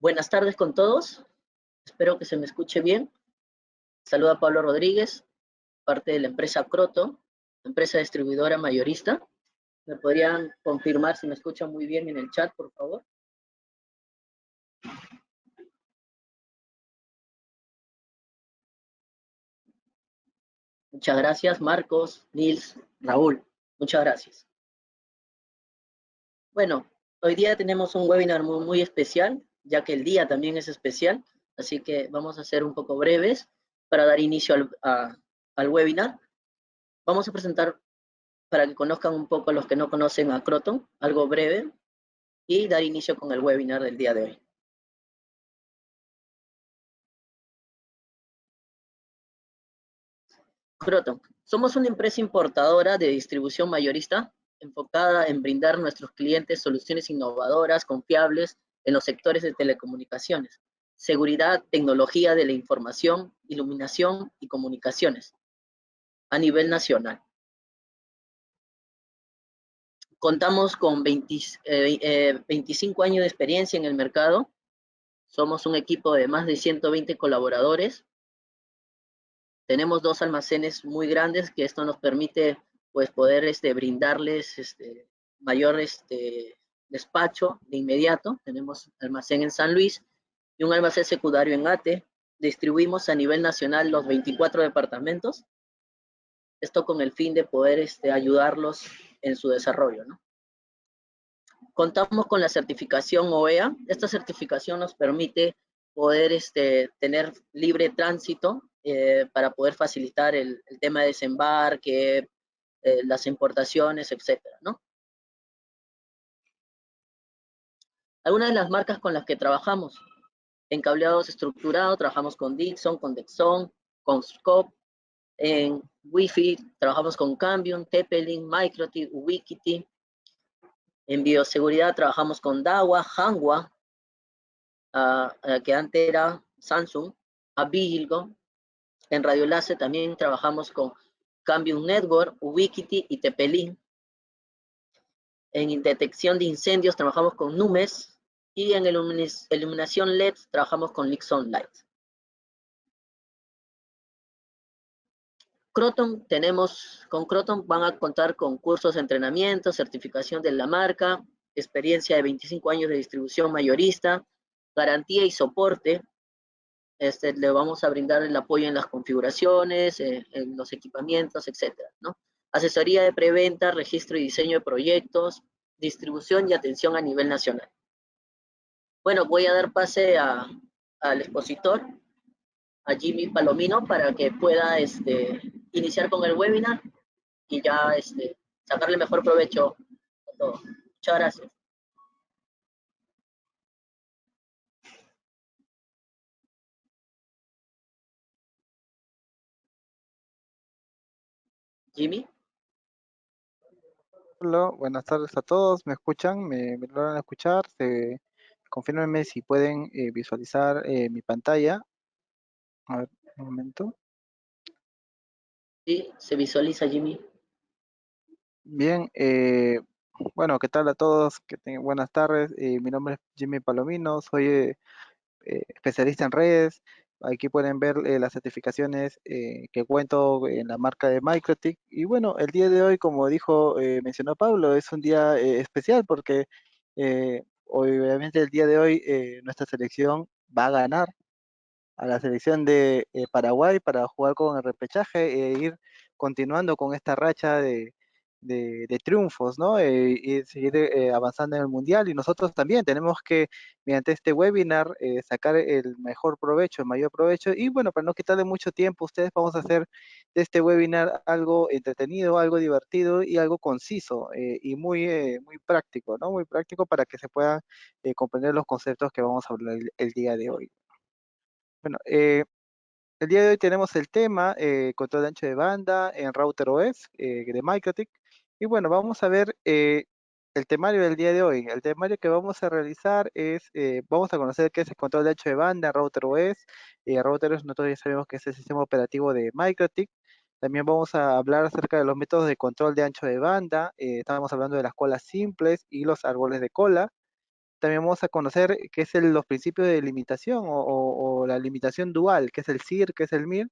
Buenas tardes con todos. Espero que se me escuche bien. Saluda Pablo Rodríguez, parte de la empresa Croto, empresa distribuidora mayorista. ¿Me podrían confirmar si me escuchan muy bien en el chat, por favor? Muchas gracias, Marcos, Nils, Raúl. Muchas gracias. Bueno, hoy día tenemos un webinar muy especial, ya que el día también es especial, así que vamos a ser un poco breves para dar inicio al webinar. Vamos a presentar para que conozcan un poco a los que no conocen a Croton, algo breve, y dar inicio con el webinar del día de hoy. Croton, somos una empresa importadora de distribución mayorista enfocada en brindar a nuestros clientes soluciones innovadoras, confiables en los sectores de telecomunicaciones, seguridad, tecnología de la información, iluminación y comunicaciones a nivel nacional. Contamos con 25 años de experiencia en el mercado. Somos un equipo de más de 120 colaboradores. Tenemos 2 almacenes muy grandes que esto nos permite pues poder brindarles mayor despacho de inmediato. Tenemos almacén en San Luis y un almacén secundario en Ate. Distribuimos a nivel nacional los 24 departamentos. Esto con el fin de poder ayudarlos en su desarrollo, ¿no? Contamos con la certificación OEA. Esta certificación nos permite poder tener libre tránsito para poder facilitar el tema de desembarque, las importaciones, etcétera, ¿no? Algunas de las marcas con las que trabajamos. En cableados estructurados trabajamos con Dixon, con Dexon, con Scope. En Wi-Fi trabajamos con Cambium, TP-Link, Microtip, Ubiquiti. En bioseguridad trabajamos con Dahua, Hanwha, que antes era Samsung, a Vigilgo. En radioenlace también trabajamos con Cambium Network, Ubiquiti y TP-Link. En detección de incendios trabajamos con Numes y en iluminación LED trabajamos con Lixon Light. Con Croton van a contar con cursos de entrenamiento, certificación de la marca, experiencia de 25 años de distribución mayorista, garantía y soporte. Le vamos a brindar el apoyo en las configuraciones, en los equipamientos, etcétera, ¿no? Asesoría de preventa, registro y diseño de proyectos, distribución y atención a nivel nacional. Bueno, voy a dar pase al expositor, a Jimmy Palomino, para que pueda iniciar con el webinar y ya sacarle mejor provecho a todo. Muchas gracias. Jimmy. Hola, buenas tardes a todos. ¿Me escuchan? ¿Me logran escuchar? Confírmenme si pueden visualizar mi pantalla. A ver, un momento. Sí, se visualiza, Jimmy. Bien, bueno, ¿qué tal a todos? Que tengan buenas tardes. Mi nombre es Jimmy Palomino, soy especialista en redes. Aquí pueden ver las certificaciones que cuento en la marca de Microtik. Y bueno, el día de hoy, como mencionó Pablo, es un día especial porque obviamente el día de hoy nuestra selección va a ganar a la selección de Paraguay para jugar con el repechaje e ir continuando con esta racha de triunfos, ¿no? Y seguir avanzando en el Mundial. Y nosotros también tenemos que, mediante este webinar, sacar el mejor provecho, el mayor provecho. Y bueno, para no quitarle mucho tiempo, ustedes vamos a hacer de este webinar algo entretenido, algo divertido y algo conciso y muy práctico, ¿no? Muy práctico para que se puedan comprender los conceptos que vamos a hablar el día de hoy. Bueno, el día de hoy tenemos el tema control de ancho de banda en router OS de MikroTik. Y bueno, vamos a ver el temario del día de hoy. El temario que vamos a realizar es, vamos a conocer qué es el control de ancho de banda en router OS. Router OS nosotros ya sabemos que es el sistema operativo de MikroTik. También vamos a hablar acerca de los métodos de control de ancho de banda. Estábamos hablando de las colas simples y los árboles de cola. también vamos a conocer qué es los principios de limitación o la limitación dual, qué es el SIR, qué es el MIR,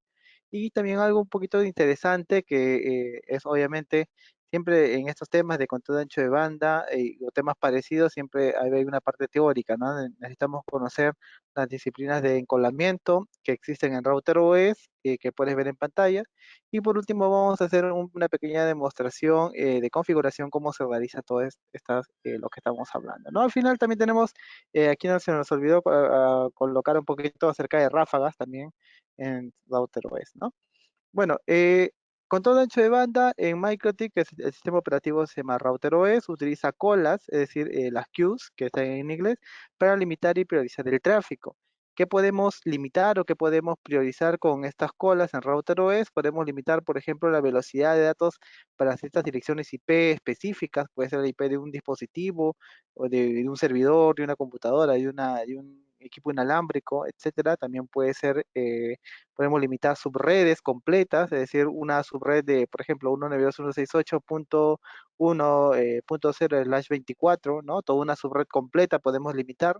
y también algo un poquito interesante que es obviamente siempre en estos temas de control de ancho de banda o temas parecidos, siempre hay una parte teórica, ¿no? Necesitamos conocer las disciplinas de encolamiento que existen en Router OS, que puedes ver en pantalla. Y por último, vamos a hacer una pequeña demostración de configuración, cómo se realiza todo lo que estamos hablando, ¿no? Al final también tenemos, aquí no se nos olvidó colocar un poquito acerca de ráfagas también en Router OS, ¿no? Bueno, con todo ancho de banda, en MikroTik, que es el sistema operativo se llama Router OS, utiliza colas, es decir, las queues, que están en inglés, para limitar y priorizar el tráfico. ¿Qué podemos limitar o qué podemos priorizar con estas colas en Router OS? Podemos limitar, por ejemplo, la velocidad de datos para ciertas direcciones IP específicas, puede ser la IP de un dispositivo o de un servidor, de una computadora, de un equipo inalámbrico, etcétera. También puede ser podemos limitar subredes completas, es decir, una subred de, por ejemplo, 192.168.0/24, ¿no? Toda una subred completa podemos limitar.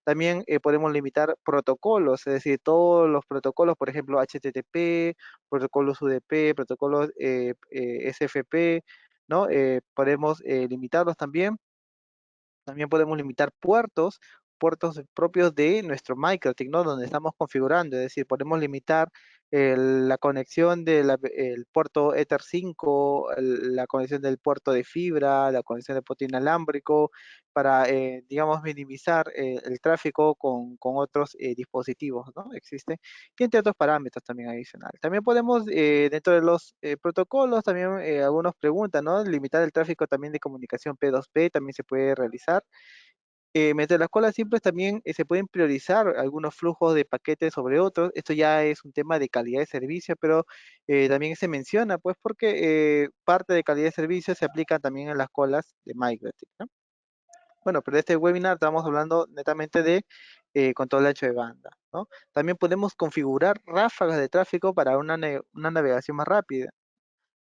También podemos limitar protocolos, es decir, todos los protocolos, por ejemplo, HTTP, protocolos UDP, protocolos SFP, ¿no? Podemos limitarlos también. También podemos limitar puertos propios de nuestro MikroTik, ¿no? Donde estamos configurando, es decir, podemos limitar la conexión del puerto Ether 5, la conexión del puerto de fibra, la conexión del puerto inalámbrico, para, digamos, minimizar el tráfico con otros dispositivos, ¿no? Existe, y entre otros parámetros también adicionales. También podemos, dentro de los protocolos, también algunos preguntan, ¿no? Limitar el tráfico también de comunicación P2P también se puede realizar. Mientras las colas simples también se pueden priorizar algunos flujos de paquetes sobre otros. Esto ya es un tema de calidad de servicio, pero también se menciona, pues, porque parte de calidad de servicio se aplica también en las colas de MikroTik, ¿no? Bueno, pero en este webinar estamos hablando netamente de control de ancho de banda, ¿no? También podemos configurar ráfagas de tráfico para una navegación más rápida.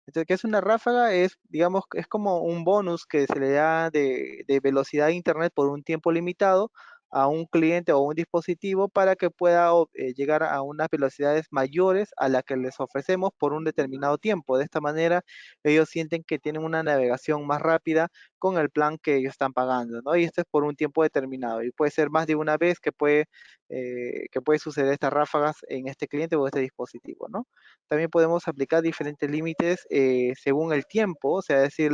Entonces, ¿qué es una ráfaga? Es, digamos, es como un bonus que se le da de velocidad de internet por un tiempo limitado a un cliente o un dispositivo para que pueda llegar a unas velocidades mayores a las que les ofrecemos por un determinado tiempo. De esta manera, ellos sienten que tienen una navegación más rápida con el plan que ellos están pagando, ¿no? Y esto es por un tiempo determinado. Y puede ser más de una vez que puede suceder estas ráfagas en este cliente o este dispositivo, ¿no? También podemos aplicar diferentes límites según el tiempo, o sea, es decir,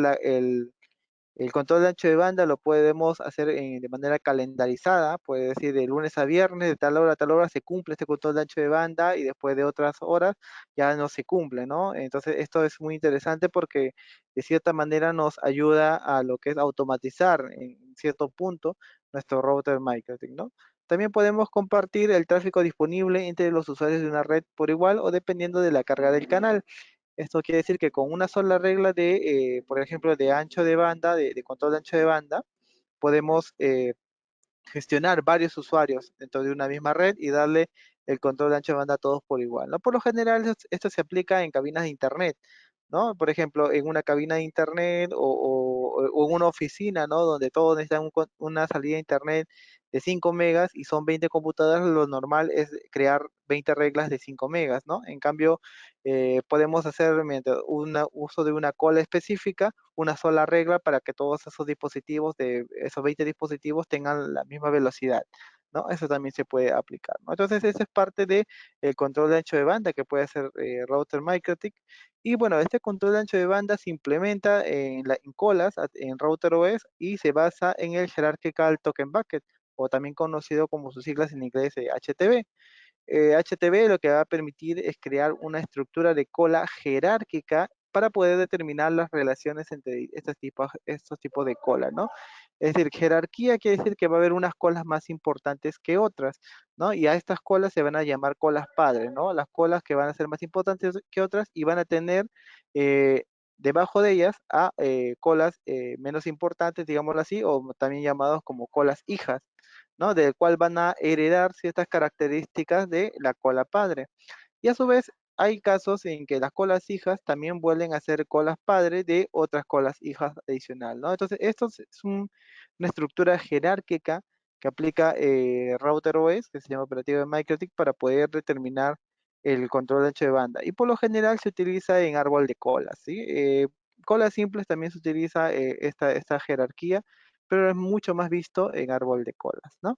el control de ancho de banda lo podemos hacer de manera calendarizada, puede decir de lunes a viernes, de tal hora a tal hora se cumple este control de ancho de banda y después de otras horas ya no se cumple, ¿no? Entonces esto es muy interesante porque de cierta manera nos ayuda a lo que es automatizar en cierto punto nuestro router MikroTik, ¿no? También podemos compartir el tráfico disponible entre los usuarios de una red por igual o dependiendo de la carga del canal. Esto quiere decir que con una sola regla por ejemplo, de ancho de banda, de control de ancho de banda, podemos gestionar varios usuarios dentro de una misma red y darle el control de ancho de banda a todos por igual, ¿no? Por lo general, esto se aplica en cabinas de internet, ¿no? Por ejemplo, en una cabina de internet o en una oficina, ¿no? Donde todos necesitan una salida de internet de 5 megas y son 20 computadoras, lo normal es crear 20 reglas de 5 megas, ¿no? En cambio, podemos hacer mediante un uso de una cola específica, una sola regla para que todos esos dispositivos, de esos 20 dispositivos, tengan la misma velocidad, ¿no? Eso también se puede aplicar, ¿no? Entonces, esa es parte del control de ancho de banda que puede hacer Router MikroTik. Y bueno, este control de ancho de banda se implementa en colas, en Router OS, y se basa en el Hierarchical Token Bucket, o también conocido como sus siglas en inglés HTB. HTB lo que va a permitir es crear una estructura de cola jerárquica para poder determinar las relaciones entre estos tipos de cola, ¿no? Es decir, jerarquía quiere decir que va a haber unas colas más importantes que otras, ¿no? Y a estas colas se van a llamar colas padres, ¿no? Las colas que van a ser más importantes que otras y van a tener eh, debajo de ellas a colas menos importantes, digámoslo así, o también llamados como colas hijas, ¿no? Del cual van a heredar ciertas características de la cola padre. Y a su vez, hay casos en que las colas hijas también vuelven a ser colas padre de otras colas hijas adicional, ¿no? Entonces, esto es una estructura jerárquica que aplica Router OS, que es el sistema operativo de MikroTik, para poder determinar el control de ancho de banda. Y por lo general se utiliza en árbol de colas, ¿sí? Colas simples también se utiliza esta jerarquía, pero es mucho más visto en árbol de colas, ¿no?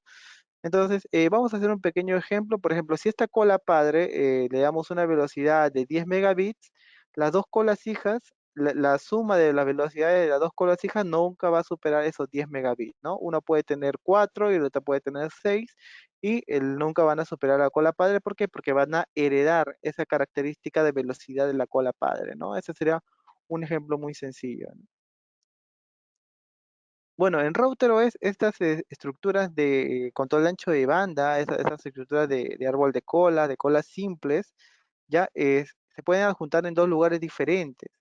Entonces, vamos a hacer un pequeño ejemplo. Por ejemplo, si esta cola padre le damos una velocidad de 10 megabits, las dos colas hijas, la suma de las velocidades de las dos colas hijas nunca va a superar esos 10 megabits, ¿no? Una puede tener 4 y la otra puede tener 6 y nunca van a superar la cola padre. ¿Por qué? Porque van a heredar esa característica de velocidad de la cola padre, ¿no? Ese sería un ejemplo muy sencillo, ¿no? Bueno, en router OS, estas estructuras de control de ancho de banda, esas estructuras de árbol de colas simples, ya se pueden adjuntar en dos lugares diferentes.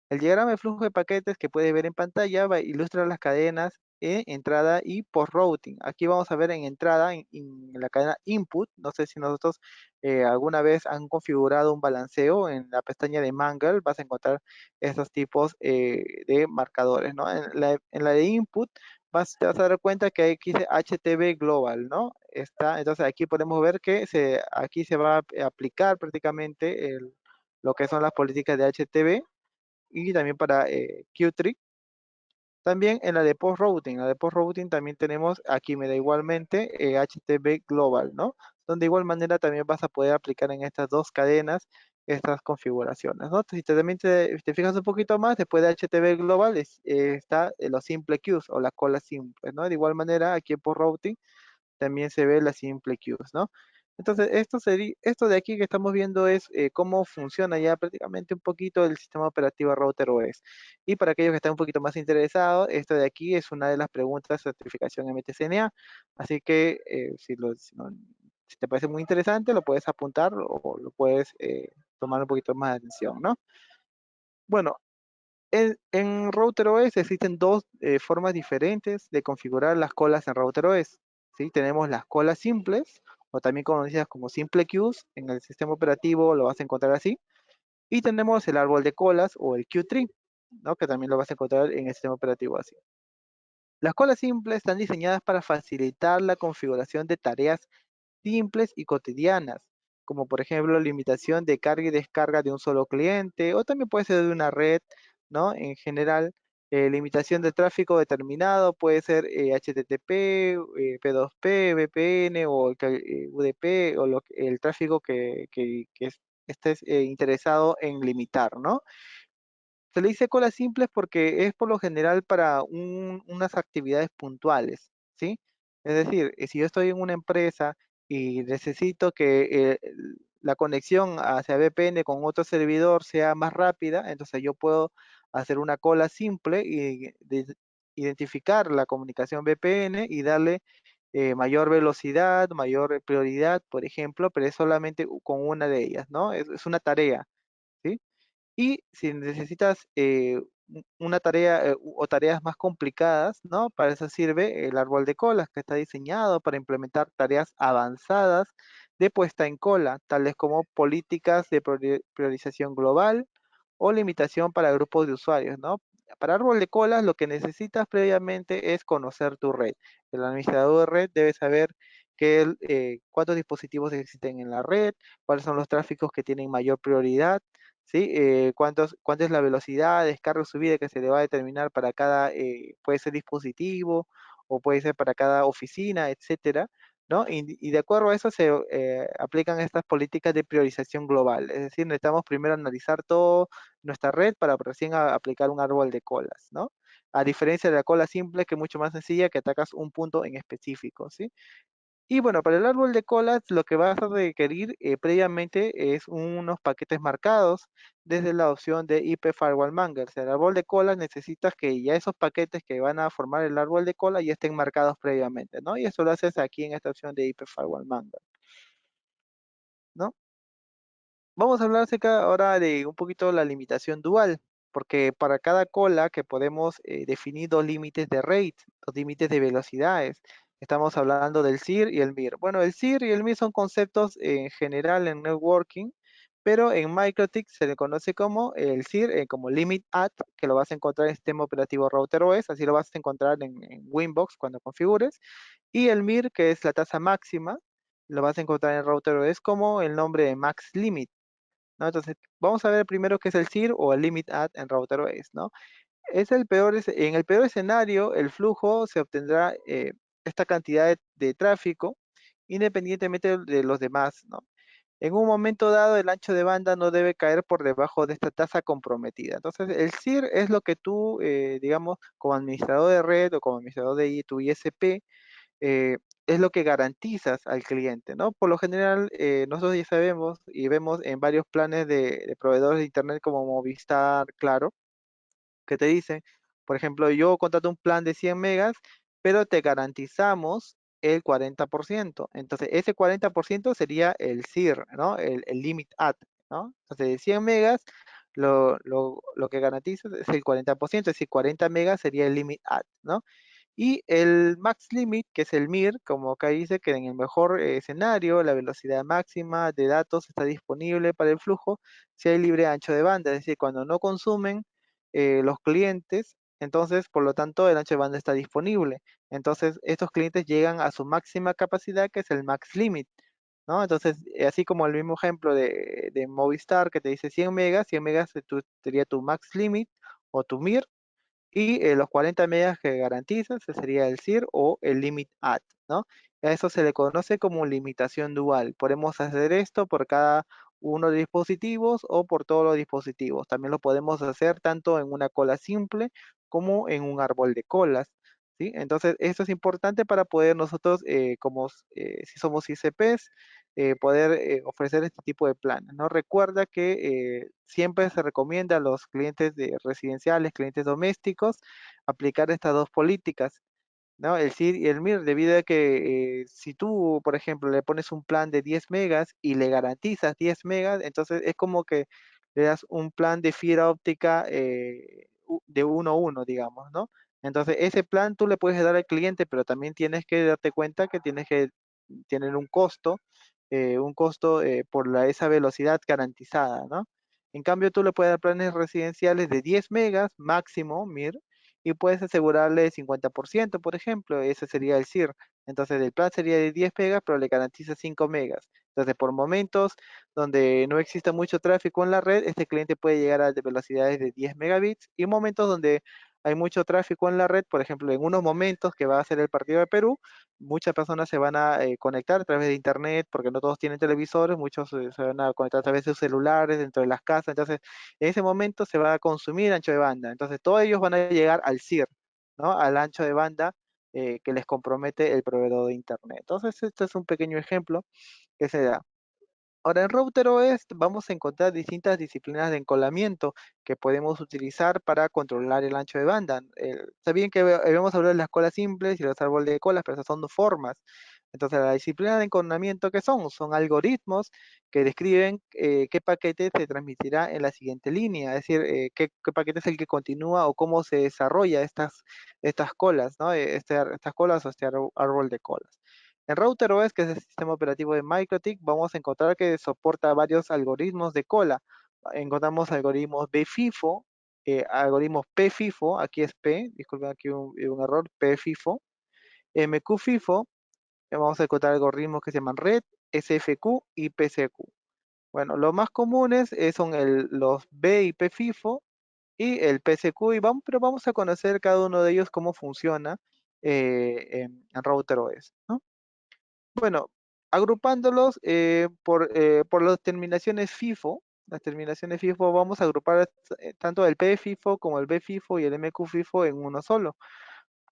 El diagrama de flujo de paquetes que puedes ver en pantalla ilustra las cadenas entrada y post-routing. Aquí vamos a ver en entrada, en la cadena input. No sé si nosotros alguna vez han configurado un balanceo en la pestaña de Mangle, vas a encontrar estos tipos de marcadores, ¿no? En la de input te vas a dar cuenta que aquí dice HTV Global, ¿no? Entonces aquí podemos ver que aquí se va a aplicar prácticamente lo que son las políticas de HTV y también para Qtree. También en la de post-routing, la de post-routing también tenemos, aquí me da igualmente HTTP Global, ¿no? Donde de igual manera también vas a poder aplicar en estas dos cadenas estas configuraciones, ¿no? Si también te fijas un poquito más, después de HTTP Global está los simple queues o las colas simples, ¿no? De igual manera, aquí en post-routing también se ve las simple queues, ¿no? Entonces, esto de aquí que estamos viendo es cómo funciona ya prácticamente un poquito el sistema operativo Router OS. Y para aquellos que están un poquito más interesados, esto de aquí es una de las preguntas de certificación MTCNA. Así que si te parece muy interesante, lo puedes apuntar o lo puedes tomar un poquito más de atención, ¿no? Bueno, en Router OS existen dos formas diferentes de configurar las colas en Router OS. ¿Sí? Tenemos las colas simples, o también conocidas como simple queues, en el sistema operativo lo vas a encontrar así. Y tenemos el árbol de colas o el Q-tree, ¿no? Que también lo vas a encontrar en el sistema operativo así. Las colas simples están diseñadas para facilitar la configuración de tareas simples y cotidianas, como por ejemplo limitación de carga y descarga de un solo cliente, o también puede ser de una red, ¿no? En general, limitación de tráfico determinado, puede ser HTTP, P2P, VPN o UDP, o el tráfico que estés interesado en limitar, ¿no? Se le dice colas simples porque es por lo general para unas actividades puntuales, ¿sí? Es decir, si yo estoy en una empresa y necesito que la conexión hacia VPN con otro servidor sea más rápida, entonces yo puedo hacer una cola simple y identificar la comunicación VPN y darle mayor velocidad, mayor prioridad, por ejemplo, pero es solamente con una de ellas, ¿no? Es una tarea, ¿sí? Y si necesitas una tarea o tareas más complicadas, ¿no? Para eso sirve el árbol de colas, que está diseñado para implementar tareas avanzadas de puesta en cola, tales como políticas de priorización global o limitación para grupos de usuarios, ¿no? Para árbol de colas, lo que necesitas previamente es conocer tu red. El administrador de red debe saber cuántos dispositivos existen en la red, cuáles son los tráficos que tienen mayor prioridad, ¿sí? Cuánto es la velocidad, descarga o subida que se le va a determinar para cada, puede ser dispositivo o puede ser para cada oficina, etcétera, ¿no? Y de acuerdo a eso se aplican estas políticas de priorización global. Es decir, necesitamos primero analizar toda nuestra red para recién aplicar un árbol de colas, ¿no? A diferencia de la cola simple, que es mucho más sencilla, que atacas un punto en específico, ¿sí? Y bueno, para el árbol de colas lo que vas a requerir previamente es unos paquetes marcados desde la opción de IP Firewall Mangler. O sea, el árbol de colas necesitas que ya esos paquetes que van a formar el árbol de cola ya estén marcados previamente, ¿no? Y eso lo haces aquí en esta opción de IP Firewall Mangler, ¿no? Vamos a hablar acerca ahora de un poquito la limitación dual, porque para cada cola que podemos definir dos límites de rate, dos límites de velocidades. Estamos hablando del SIR y el MIR. Bueno, el SIR y el MIR son conceptos en general en networking, pero en MikroTik se le conoce como el SIR, como Limit At, que lo vas a encontrar en sistema operativo Router OS, así lo vas a encontrar en Winbox cuando configures, y el MIR, que es la tasa máxima, lo vas a encontrar en Router OS como el nombre de Max Limit, ¿no? Entonces, vamos a ver primero qué es el SIR o el Limit At en Router OS, ¿no? En el peor escenario, el flujo se obtendrá esta cantidad de tráfico independientemente de los demás, ¿no? En un momento dado, el ancho de banda no debe caer por debajo de esta tasa comprometida. Entonces, el SIR es lo que tú, digamos, como administrador de red o como administrador de tu ISP, eh, es lo que garantizas al cliente, ¿no? Por lo general, nosotros ya sabemos y vemos en varios planes de proveedores de Internet como Movistar, Claro, que te dicen, por ejemplo, yo contrato un plan de 100 megas, pero te garantizamos el 40%. Entonces, ese 40% sería el SIR, ¿no? El Limit At, ¿no? Entonces, de 100 megas, lo que garantizas es el 40%, es decir, 40 megas sería el Limit At, ¿no? Y el max limit, que es el MIR, como acá dice que en el mejor escenario, la velocidad máxima de datos está disponible para el flujo si hay libre ancho de banda, es decir, cuando no consumen los clientes, entonces, por lo tanto, el ancho de banda está disponible. Entonces, estos clientes llegan a su máxima capacidad, que es el max limit, ¿no? Entonces, así como el mismo ejemplo de Movistar, que te dice 100 megas sería tu max limit o tu MIR, y los 40 megas que garantiza, ese sería el SIR o el Limit At, ¿no? A eso se le conoce como limitación dual. Podemos hacer esto por cada uno de dispositivos o por todos los dispositivos. También lo podemos hacer tanto en una cola simple como en un árbol de colas, ¿sí? Entonces, esto es importante para poder nosotros, si somos ICPs, poder ofrecer este tipo de planes, ¿no? Recuerda que siempre se recomienda a los clientes residenciales, clientes domésticos, aplicar estas dos políticas, ¿no? El SIR y el MIR, debido a que si tú, por ejemplo, le pones un plan de 10 megas y le garantizas 10 megas, entonces es como que le das un plan de fibra óptica de uno a uno, digamos, ¿no? Entonces, ese plan tú le puedes dar al cliente, pero también tienes que darte cuenta que tienes que tener un costo por esa velocidad garantizada, ¿no? En cambio, tú le puedes dar planes residenciales de 10 megas máximo, MIR, y puedes asegurarle 50%, por ejemplo, ese sería el SIR. Entonces, el plan sería de 10 megas, pero le garantiza 5 megas. Entonces, por momentos donde no exista mucho tráfico en la red, este cliente puede llegar a velocidades de 10 megabits, y momentos donde hay mucho tráfico en la red, por ejemplo, en unos momentos que va a ser el partido de Perú, muchas personas se van a conectar a través de internet, porque no todos tienen televisores, muchos se van a conectar a través de sus celulares dentro de las casas, entonces en ese momento se va a consumir ancho de banda, entonces todos ellos van a llegar al SIR, ¿no? Al ancho de banda que les compromete el proveedor de internet. Entonces, este es un pequeño ejemplo que se da. Ahora, en Router OS vamos a encontrar distintas disciplinas de encolamiento que podemos utilizar para controlar el ancho de banda. Está bien que habíamos hablado de las colas simples y los árboles de colas, pero esas son dos formas. Entonces, la disciplina de encolamiento, ¿qué son? Son algoritmos que describen qué paquete se transmitirá en la siguiente línea, es decir, qué paquete es el que continúa o cómo se desarrolla estas colas, ¿no? Estas colas o este árbol de colas. En Router OS, que es el sistema operativo de MikroTik, vamos a encontrar que soporta varios algoritmos de cola. Encontramos algoritmos BFIFO, algoritmos PFIFO, aquí es P, disculpen aquí un error, PFIFO, MQFIFO, vamos a encontrar algoritmos que se llaman RED, SFQ y PCQ. Bueno, los más comunes son los B y PFIFO y el PCQ, pero vamos a conocer cada uno de ellos cómo funciona en Router OS, ¿no? Bueno, agrupándolos por las terminaciones FIFO, vamos a agrupar tanto el P-FIFO como el B-FIFO y el MQ-FIFO en uno solo.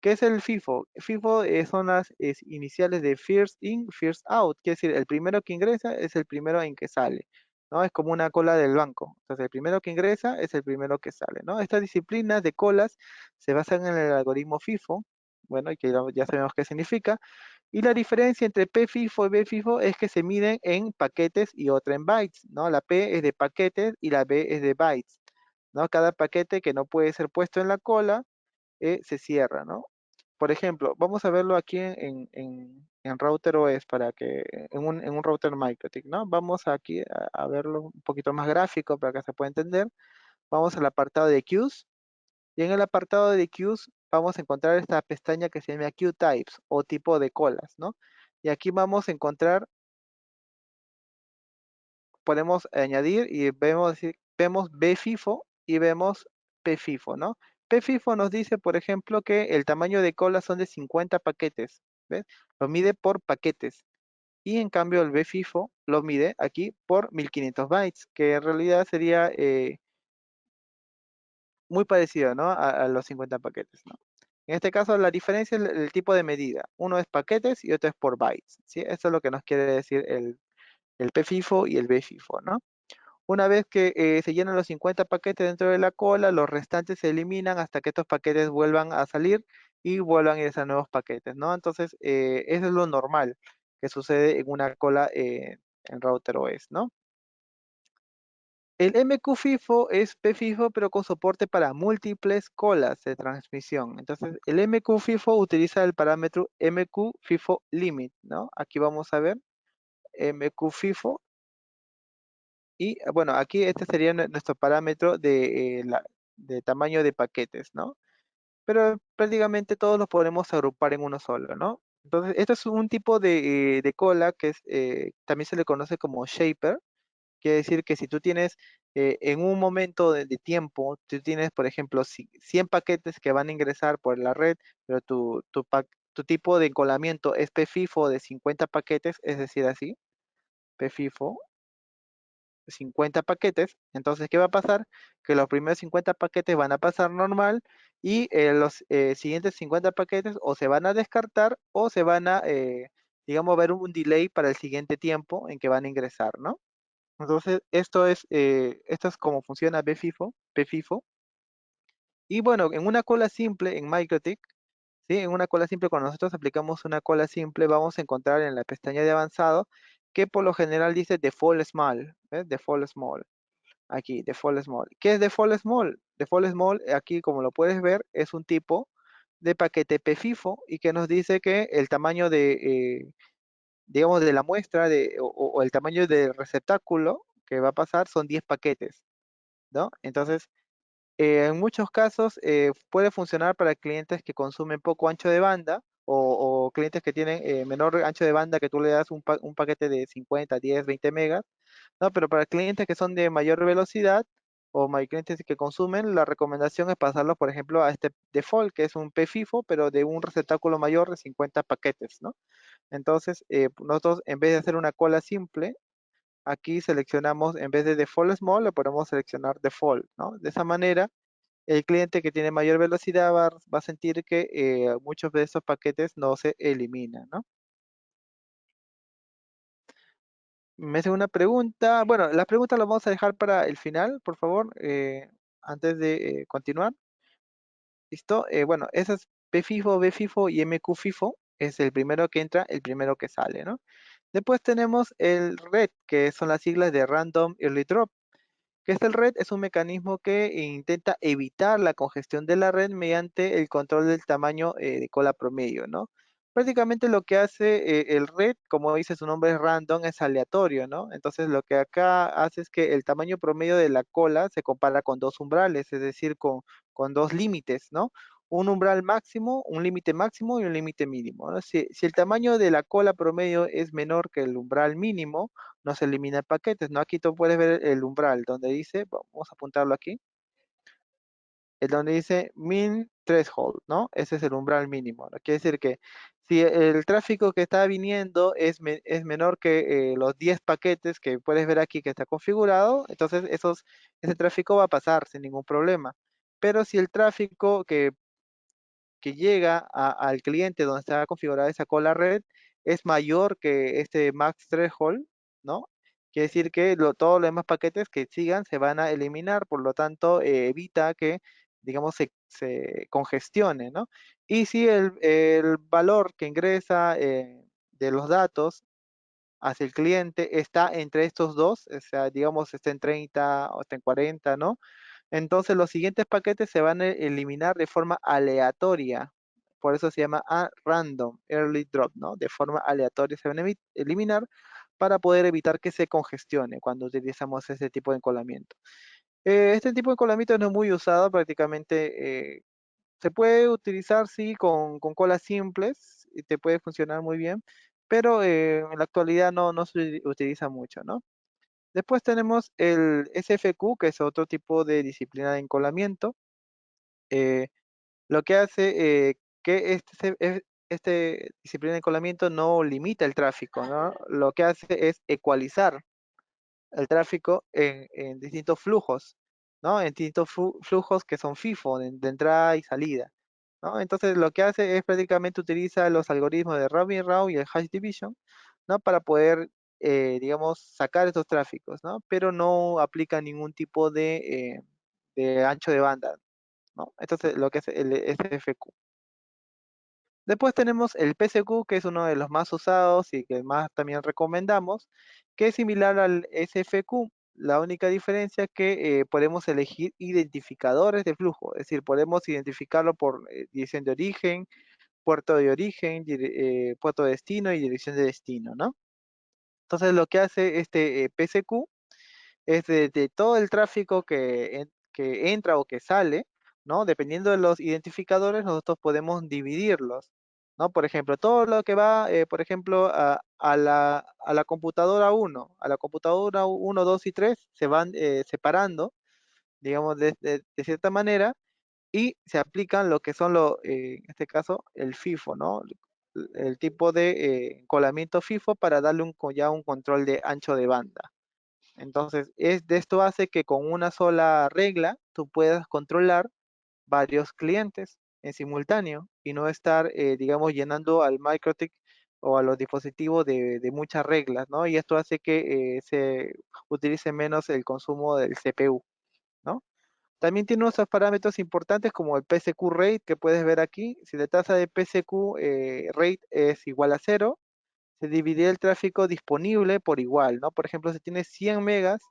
¿Qué es el FIFO? FIFO son las iniciales de First In, First Out, quiere decir, el primero que ingresa es el primero en que sale, ¿no? Es como una cola del banco. Entonces, el primero que ingresa es el primero que sale, ¿no? Estas disciplinas de colas se basan en el algoritmo FIFO, bueno, y que ya sabemos qué significa, y la diferencia entre P-FIFO y B-FIFO es que se miden en paquetes y otra en bytes, ¿no? La P es de paquetes y la B es de bytes, ¿no? Cada paquete que no puede ser puesto en la cola se cierra, ¿no? por ejemplo, vamos a verlo aquí en Router OS para que, en un router MikroTik, ¿no? Vamos aquí a verlo un poquito más gráfico para que se pueda entender. Vamos al apartado de queues y en el apartado de queues vamos a encontrar esta pestaña que se llama Queue Types o tipo de colas, ¿no? Y aquí vamos a encontrar, podemos añadir y vemos bfifo y vemos pfifo, ¿no? Pfifo nos dice, por ejemplo, que el tamaño de cola son de 50 paquetes, ¿ves? Lo mide por paquetes. Y en cambio el bfifo lo mide aquí por 1500 bytes, que en realidad sería muy parecido, ¿no? A los 50 paquetes, ¿no? En este caso la diferencia es el tipo de medida. Uno es paquetes y otro es por bytes, ¿sí? Eso es lo que nos quiere decir el pfifo y el bfifo, ¿no? Una vez que se llenan los 50 paquetes dentro de la cola, los restantes se eliminan hasta que estos paquetes vuelvan a salir y vuelvan a irse a nuevos paquetes, ¿no? Entonces, eso es lo normal que sucede en una cola en router OS, ¿no? El MQ-FIFO es PFIFO, pero con soporte para múltiples colas de transmisión. Entonces, el MQ-FIFO utiliza el parámetro MQ-FIFO limit, ¿no? Aquí vamos a ver MQ-FIFO. Y bueno, aquí este sería nuestro parámetro de tamaño de paquetes, ¿no? Pero prácticamente todos los podemos agrupar en uno solo, ¿no? Entonces, esto es un tipo de cola que también se le conoce como shaper. Quiere decir que si tú tienes en un momento de tiempo, tú tienes, por ejemplo, 100 paquetes que van a ingresar por la red, pero tu tipo de encolamiento es PFIFO de 50 paquetes, es decir, así, PFIFO 50 paquetes. Entonces, ¿qué va a pasar? Que los primeros 50 paquetes van a pasar normal y los siguientes 50 paquetes o se van a descartar o se van a, digamos, ver un delay para el siguiente tiempo en que van a ingresar, ¿no? Entonces, esto es como funciona BFIFO. Y bueno, en una cola simple, en MikroTik, ¿sí? En una cola simple, cuando nosotros aplicamos una cola simple, vamos a encontrar en la pestaña de avanzado que por lo general dice default small, ¿ves? Default small. Aquí, default small. ¿Qué es default small? Default small, aquí como lo puedes ver, es un tipo de paquete PFIFO y que nos dice que el tamaño digamos, de la muestra o el tamaño del receptáculo que va a pasar son 10 paquetes, ¿no? Entonces, en muchos casos puede funcionar para clientes que consumen poco ancho de banda o clientes que tienen menor ancho de banda que tú le das un paquete de 50, 10, 20 megas, ¿no? Pero para clientes que son de mayor velocidad o clientes que consumen, la recomendación es pasarlo, por ejemplo, a este default, que es un PFIFO, pero de un receptáculo mayor de 50 paquetes, ¿no? Entonces, nosotros en vez de hacer una cola simple, aquí seleccionamos, en vez de default small, le podemos seleccionar default, ¿no? De esa manera, el cliente que tiene mayor velocidad va a sentir que muchos de esos paquetes no se eliminan, ¿no? Me hace una pregunta. Bueno, las preguntas las vamos a dejar para el final, por favor, antes de continuar. ¿Listo? Bueno, esas PFIFO, BFIFO y MQFIFO es el primero que entra, el primero que sale, ¿no? Después tenemos el RED, que son las siglas de Random Early Drop. Que es el red es un mecanismo que intenta evitar la congestión de la red mediante el control del tamaño de cola promedio, ¿no? Prácticamente lo que hace el red, como dice su nombre es random, es aleatorio, ¿no? Entonces lo que acá hace es que el tamaño promedio de la cola se compara con dos umbrales, es decir, con dos límites, ¿no? Un umbral máximo, un límite máximo y un límite mínimo, ¿no? Si el tamaño de la cola promedio es menor que el umbral mínimo, no se eliminan paquetes, ¿no? Aquí tú puedes ver el umbral donde dice, vamos a apuntarlo aquí, es donde dice min threshold, ¿no? Ese es el umbral mínimo, ¿no? Quiere decir que si el tráfico que está viniendo es menor que los 10 paquetes que puedes ver aquí que está configurado, entonces ese tráfico va a pasar sin ningún problema. Pero si el tráfico que llega al cliente donde está configurada esa cola red es mayor que este max threshold, ¿no? Quiere decir que todos los demás paquetes que sigan se van a eliminar, por lo tanto evita que, digamos, se congestione, ¿no? Y si el valor que ingresa de los datos hacia el cliente está entre estos dos, o sea, digamos, está en 30 o está en 40, ¿no? Entonces los siguientes paquetes se van a eliminar de forma aleatoria, Por eso se llama a random early drop, ¿no? De forma aleatoria se van a eliminar para poder evitar que se congestione cuando utilizamos ese tipo de encolamiento. Este tipo de encolamiento no es muy usado, prácticamente se puede utilizar, sí, con colas simples y te puede funcionar muy bien, pero en la actualidad no se utiliza mucho, ¿no? Después tenemos el SFQ, que es otro tipo de disciplina de encolamiento. Eh, lo que hace que este disciplina de encolamiento no limita el tráfico, ¿no? Lo que hace es ecualizar el tráfico en distintos flujos, ¿no? En distintos flujos que son FIFO, de entrada y salida, ¿no? Entonces lo que hace es prácticamente utiliza los algoritmos de Robin Rao y el hash division, ¿no? Para poder, digamos, sacar estos tráficos, ¿no? Pero no aplica ningún tipo de ancho de banda, ¿no? Entonces lo que es el SFQ. Después tenemos el PSQ, que es uno de los más usados y que más también recomendamos, que es similar al SFQ. La única diferencia es que podemos elegir identificadores de flujo, es decir, podemos identificarlo por dirección de origen, puerto de origen, puerto de destino y dirección de destino, ¿no? Entonces lo que hace este PSQ es de todo el tráfico que entra o que sale, ¿no? Dependiendo de los identificadores, nosotros podemos dividirlos, ¿no? Por ejemplo, todo lo que va, por ejemplo, a la computadora uno, a la computadora uno, 2 y 3 se van separando, digamos, de cierta manera, y se aplican lo que son, en este caso, el FIFO, ¿no? El tipo de encolamiento FIFO para darle ya un control de ancho de banda. Entonces, de esto hace que con una sola regla tú puedas controlar varios clientes en simultáneo y no estar, digamos, llenando al MikroTik o a los dispositivos de muchas reglas, ¿no? Y esto hace que se utilice menos el consumo del CPU, ¿no? También tiene unos parámetros importantes como el PSQ rate que puedes ver aquí. Si la tasa de PSQ rate es igual a cero, se dividirá el tráfico disponible por igual, ¿no? Por ejemplo, si tienes 100 megas,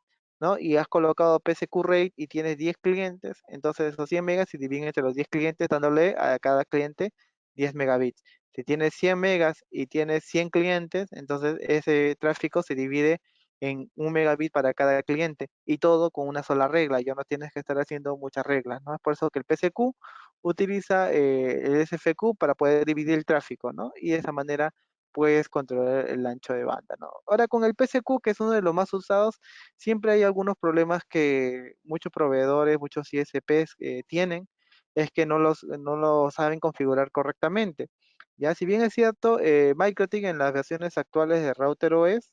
¿no? Y has colocado PSQ Rate y tienes 10 clientes, entonces esos 100 megas se dividen entre los 10 clientes dándole a cada cliente 10 megabits. Si tienes 100 megas y tienes 100 clientes, entonces ese tráfico se divide en 1 megabit para cada cliente y todo con una sola regla, ya no tienes que estar haciendo muchas reglas, ¿no? Es por eso que el PSQ utiliza el SFQ para poder dividir el tráfico, ¿no? Y de esa manera puedes controlar el ancho de banda, ¿no? Ahora con el PSQ, que es uno de los más usados, siempre hay algunos problemas que muchos proveedores, muchos ISPs tienen, es que no lo saben configurar correctamente. Ya, si bien es cierto, MikroTik en las versiones actuales de Router OS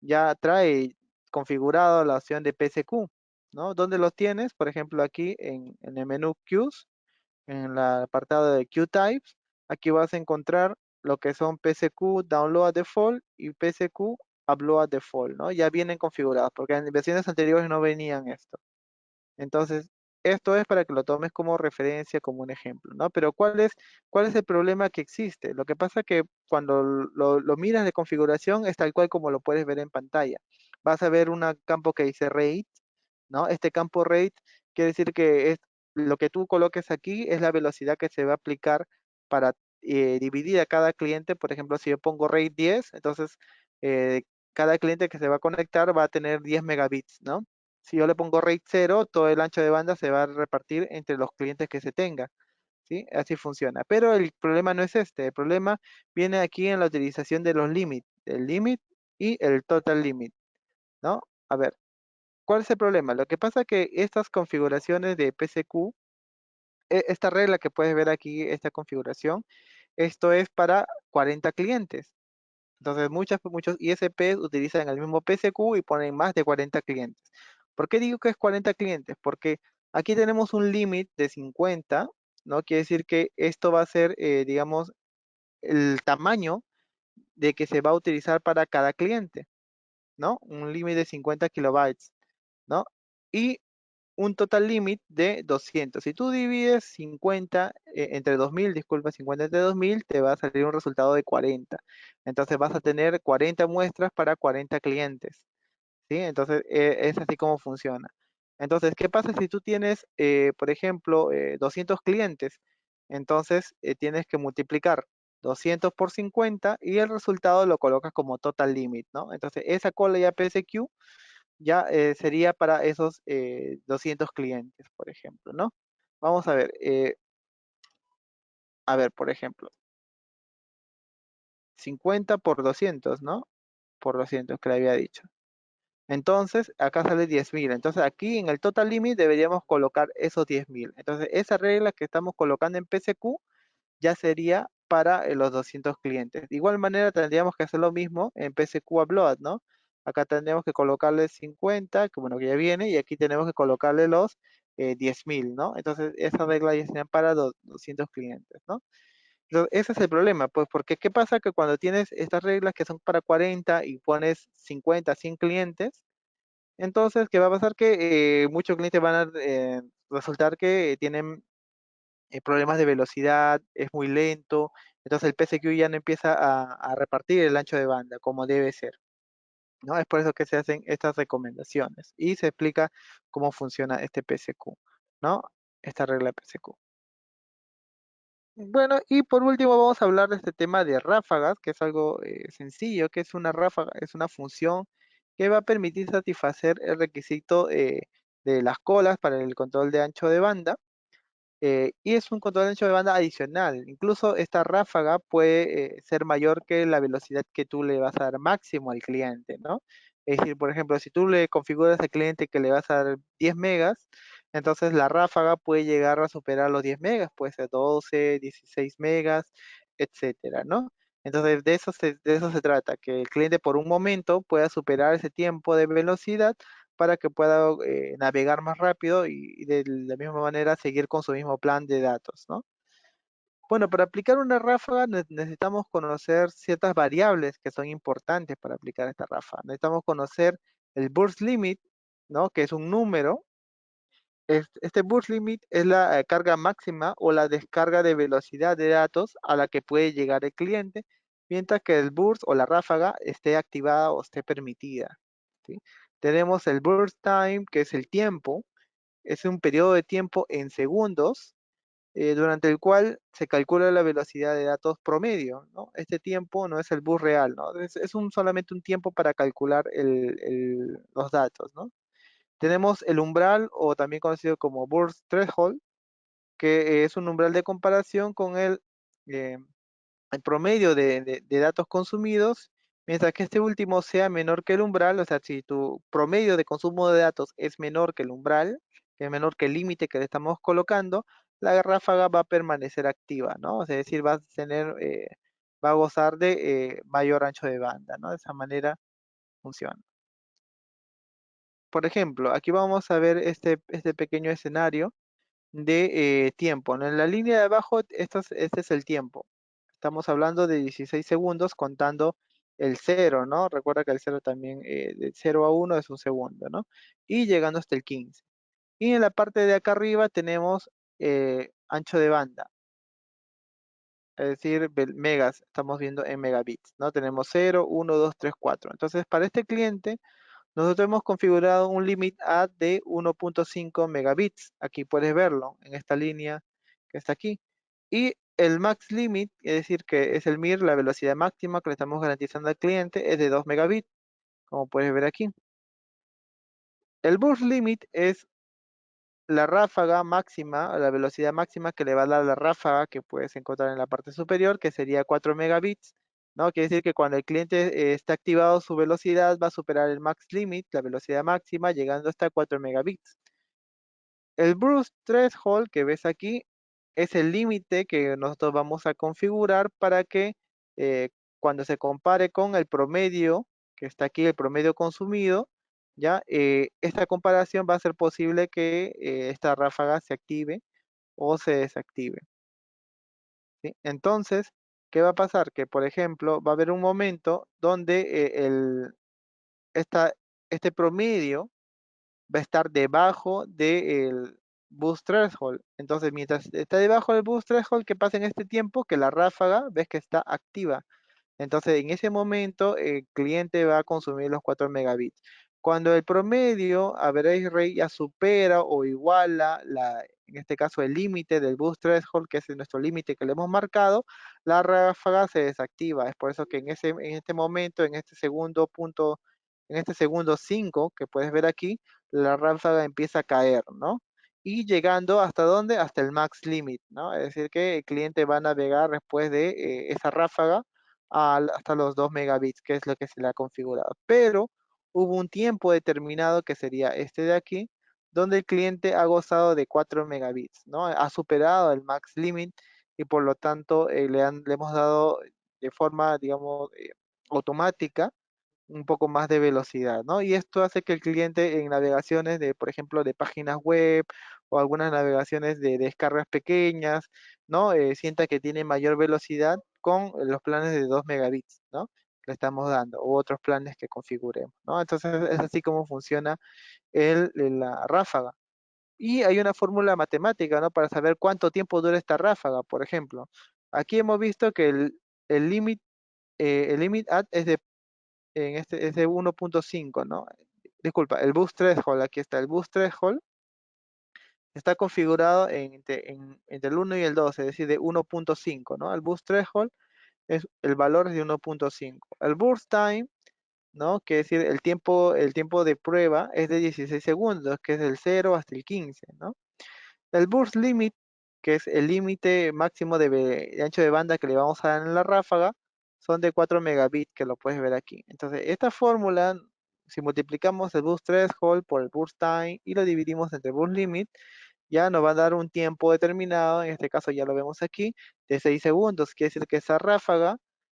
ya trae configurado la opción de PSQ, ¿no? ¿Dónde los tienes? Por ejemplo, aquí en el menú Queues, en el apartado de QTypes, aquí vas a encontrar lo que son PSQ Download Default y PSQ Upload Default, ¿no? Ya vienen configurados, porque en versiones anteriores no venían esto. Entonces, esto es para que lo tomes como referencia, como un ejemplo, ¿no? Pero ¿cuál es el problema que existe? Lo que pasa es que cuando lo miras de configuración es tal cual como lo puedes ver en pantalla. Vas a ver un campo que dice rate, ¿no? Este campo rate quiere decir que es lo que tú coloques aquí es la velocidad que se va a aplicar para dividir a cada cliente. Por ejemplo, si yo pongo rate 10, entonces eh, cada cliente que se va a conectar va a tener 10 megabits, ¿no? Si yo le pongo rate 0, todo el ancho de banda se va a repartir entre los clientes que se tenga, ¿sí? Así funciona. Pero el problema no es este, el problema viene aquí en la utilización de los límites, el limit y el total limit, ¿no? A ver, ¿cuál es el problema? Lo que pasa es que estas configuraciones de PSQ, esta regla que puedes ver aquí, esta configuración, esto es para 40 clientes. Entonces, muchos ISPs utilizan el mismo PSQ y ponen más de 40 clientes. ¿Por qué digo que es 40 clientes? Porque aquí tenemos un límite de 50, ¿no? Quiere decir que esto va a ser, digamos, el tamaño de que se va a utilizar para cada cliente, ¿no? Un límite de 50 kilobytes, ¿no? Y un total limit de 200. Si tú divides 50 entre 2000, disculpa, 50 entre 2000, te va a salir un resultado de 40. Entonces vas a tener 40 muestras para 40 clientes, ¿sí? Entonces es así como funciona. Entonces, ¿qué pasa si tú tienes, por ejemplo, 200 clientes? Entonces tienes que multiplicar 200 por 50 y el resultado lo colocas como total limit, ¿no? Entonces esa cola ya PSQ ya sería para esos 200 clientes, por ejemplo, ¿no? Vamos a ver, por ejemplo, 50 por 200, ¿no? Por 200 que le había dicho. Entonces, acá sale 10.000. Entonces, aquí en el total limit deberíamos colocar esos 10.000. Entonces, esa regla que estamos colocando en PSQ ya sería para los 200 clientes. De igual manera, tendríamos que hacer lo mismo en PSQ Upload, ¿no? Acá tendríamos que colocarle 50, que bueno, que ya viene, y aquí tenemos que colocarle los 10.000, ¿no? Entonces, esa regla ya sería para 200 clientes, ¿no? Ese es el problema, pues, porque ¿qué pasa? Que cuando tienes estas reglas que son para 40 y pones 50, 100 clientes, entonces, ¿qué va a pasar? Que muchos clientes van a resultar que tienen problemas de velocidad, es muy lento, entonces el PSQ ya no empieza a repartir el ancho de banda como debe ser, ¿no? Es por eso que se hacen estas recomendaciones y se explica cómo funciona este PSQ, ¿no? Esta regla de PSQ. Bueno, y por último vamos a hablar de este tema de ráfagas, que es algo sencillo, que es una ráfaga, es una función que va a permitir satisfacer el requisito de las colas para el control de ancho de banda. Y es un control de ancho de banda adicional. Incluso esta ráfaga puede ser mayor que la velocidad que tú le vas a dar máximo al cliente, ¿no? Es decir, por ejemplo, si tú le configuras al cliente que le vas a dar 10 megas, entonces la ráfaga puede llegar a superar los 10 megas, puede ser 12, 16 megas, etcétera, ¿no? Entonces, de eso se trata, que el cliente por un momento pueda superar ese tiempo de velocidad para que pueda navegar más rápido y de la misma manera seguir con su mismo plan de datos, ¿no? Bueno, para aplicar una ráfaga necesitamos conocer ciertas variables que son importantes para aplicar esta ráfaga. Necesitamos conocer el burst limit, ¿no? Que es un número. Este burst limit es la carga máxima o la descarga de velocidad de datos a la que puede llegar el cliente, mientras que el burst o la ráfaga esté activada o esté permitida, ¿sí? Tenemos el burst time, que es el tiempo, es un periodo de tiempo en segundos durante el cual se calcula la velocidad de datos promedio, ¿no? Este tiempo no es el burst real, ¿no? Es solamente un tiempo para calcular los datos, ¿no? Tenemos el umbral, o también conocido como burst threshold, que es un umbral de comparación con eh, el promedio de datos consumidos, mientras que este último sea menor que el umbral. O sea, si tu promedio de consumo de datos es menor que el umbral, que es menor que el límite que le estamos colocando, la ráfaga va a permanecer activa, ¿no? Es decir, va a gozar de mayor ancho de banda, ¿no? De esa manera funciona. Por ejemplo, aquí vamos a ver este pequeño escenario de tiempo, ¿no? En la línea de abajo, este es el tiempo. Estamos hablando de 16 segundos contando el cero, ¿no? Recuerda que el cero también, de 0 a 1 es un segundo, ¿no? Y llegando hasta el 15. Y en la parte de acá arriba tenemos ancho de banda, es decir, megas, estamos viendo en megabits, ¿no? Tenemos 0, 1, 2, 3, 4. Entonces, para este cliente, nosotros hemos configurado un limit add de 1.5 megabits. Aquí puedes verlo en esta línea que está aquí. Y el max limit, es decir, que es el MIR, la velocidad máxima que le estamos garantizando al cliente, es de 2 megabits, como puedes ver aquí. El burst limit es la ráfaga máxima, la velocidad máxima que le va a dar la ráfaga que puedes encontrar en la parte superior, que sería 4 megabits, ¿no? Quiere decir que cuando el cliente está activado, su velocidad va a superar el max limit, la velocidad máxima, llegando hasta 4 megabits. El burst threshold que ves aquí es el límite que nosotros vamos a configurar para que eh, cuando se compare con el promedio, que está aquí, el promedio consumido, ya esta comparación va a ser posible que esta ráfaga se active o se desactive, ¿sí? Entonces, ¿qué va a pasar? Que, por ejemplo, va a haber un momento donde esta, este promedio va a estar debajo del boost threshold. Entonces, mientras está debajo del boost threshold, ¿qué pasa en este tiempo? Que la ráfaga ves que está activa. Entonces, en ese momento, el cliente va a consumir los 4 megabits. Cuando el promedio average rate ya supera o iguala en este caso el límite del boost threshold, que es nuestro límite que le hemos marcado, la ráfaga se desactiva. Es por eso que en este momento, en este segundo punto, en este segundo 5 que puedes ver aquí, la ráfaga empieza a caer, ¿no? Y llegando hasta dónde? Hasta el max limit, ¿no? Es decir, que el cliente va a navegar después de esa ráfaga hasta los 2 megabits, que es lo que se le ha configurado. Pero hubo un tiempo determinado que sería este de aquí, donde el cliente ha gozado de 4 megabits, ¿no? Ha superado el max limit y por lo tanto le hemos dado de forma, digamos, automática un poco más de velocidad, ¿no? Y esto hace que el cliente en navegaciones de, por ejemplo, de páginas web o algunas navegaciones de descargas pequeñas, ¿no? Sienta que tiene mayor velocidad con los planes de 2 megabits, ¿no? Le estamos dando, u otros planes que configuremos, ¿no? Entonces es así como funciona la ráfaga. Y hay una fórmula matemática, ¿no? Para saber cuánto tiempo dura esta ráfaga, por ejemplo. Aquí hemos visto que el límite el limit at es de 1.5, ¿no? Disculpa, el boost threshold, aquí está. El boost threshold está configurado entre el 1 y el 2, es decir, de 1.5, ¿no? El boost threshold el valor es de 1.5. El burst time, ¿no? Que es decir, el tiempo de prueba es de 16 segundos, que es del 0 hasta el 15, ¿no? El burst limit, que es el límite máximo de ancho de banda que le vamos a dar en la ráfaga, son de 4 megabits, que lo puedes ver aquí. Entonces, esta fórmula, si multiplicamos el burst threshold por el burst time y lo dividimos entre el burst limit, ya nos va a dar un tiempo determinado, en este caso ya lo vemos aquí, de 6 segundos. Quiere decir que esa ráfaga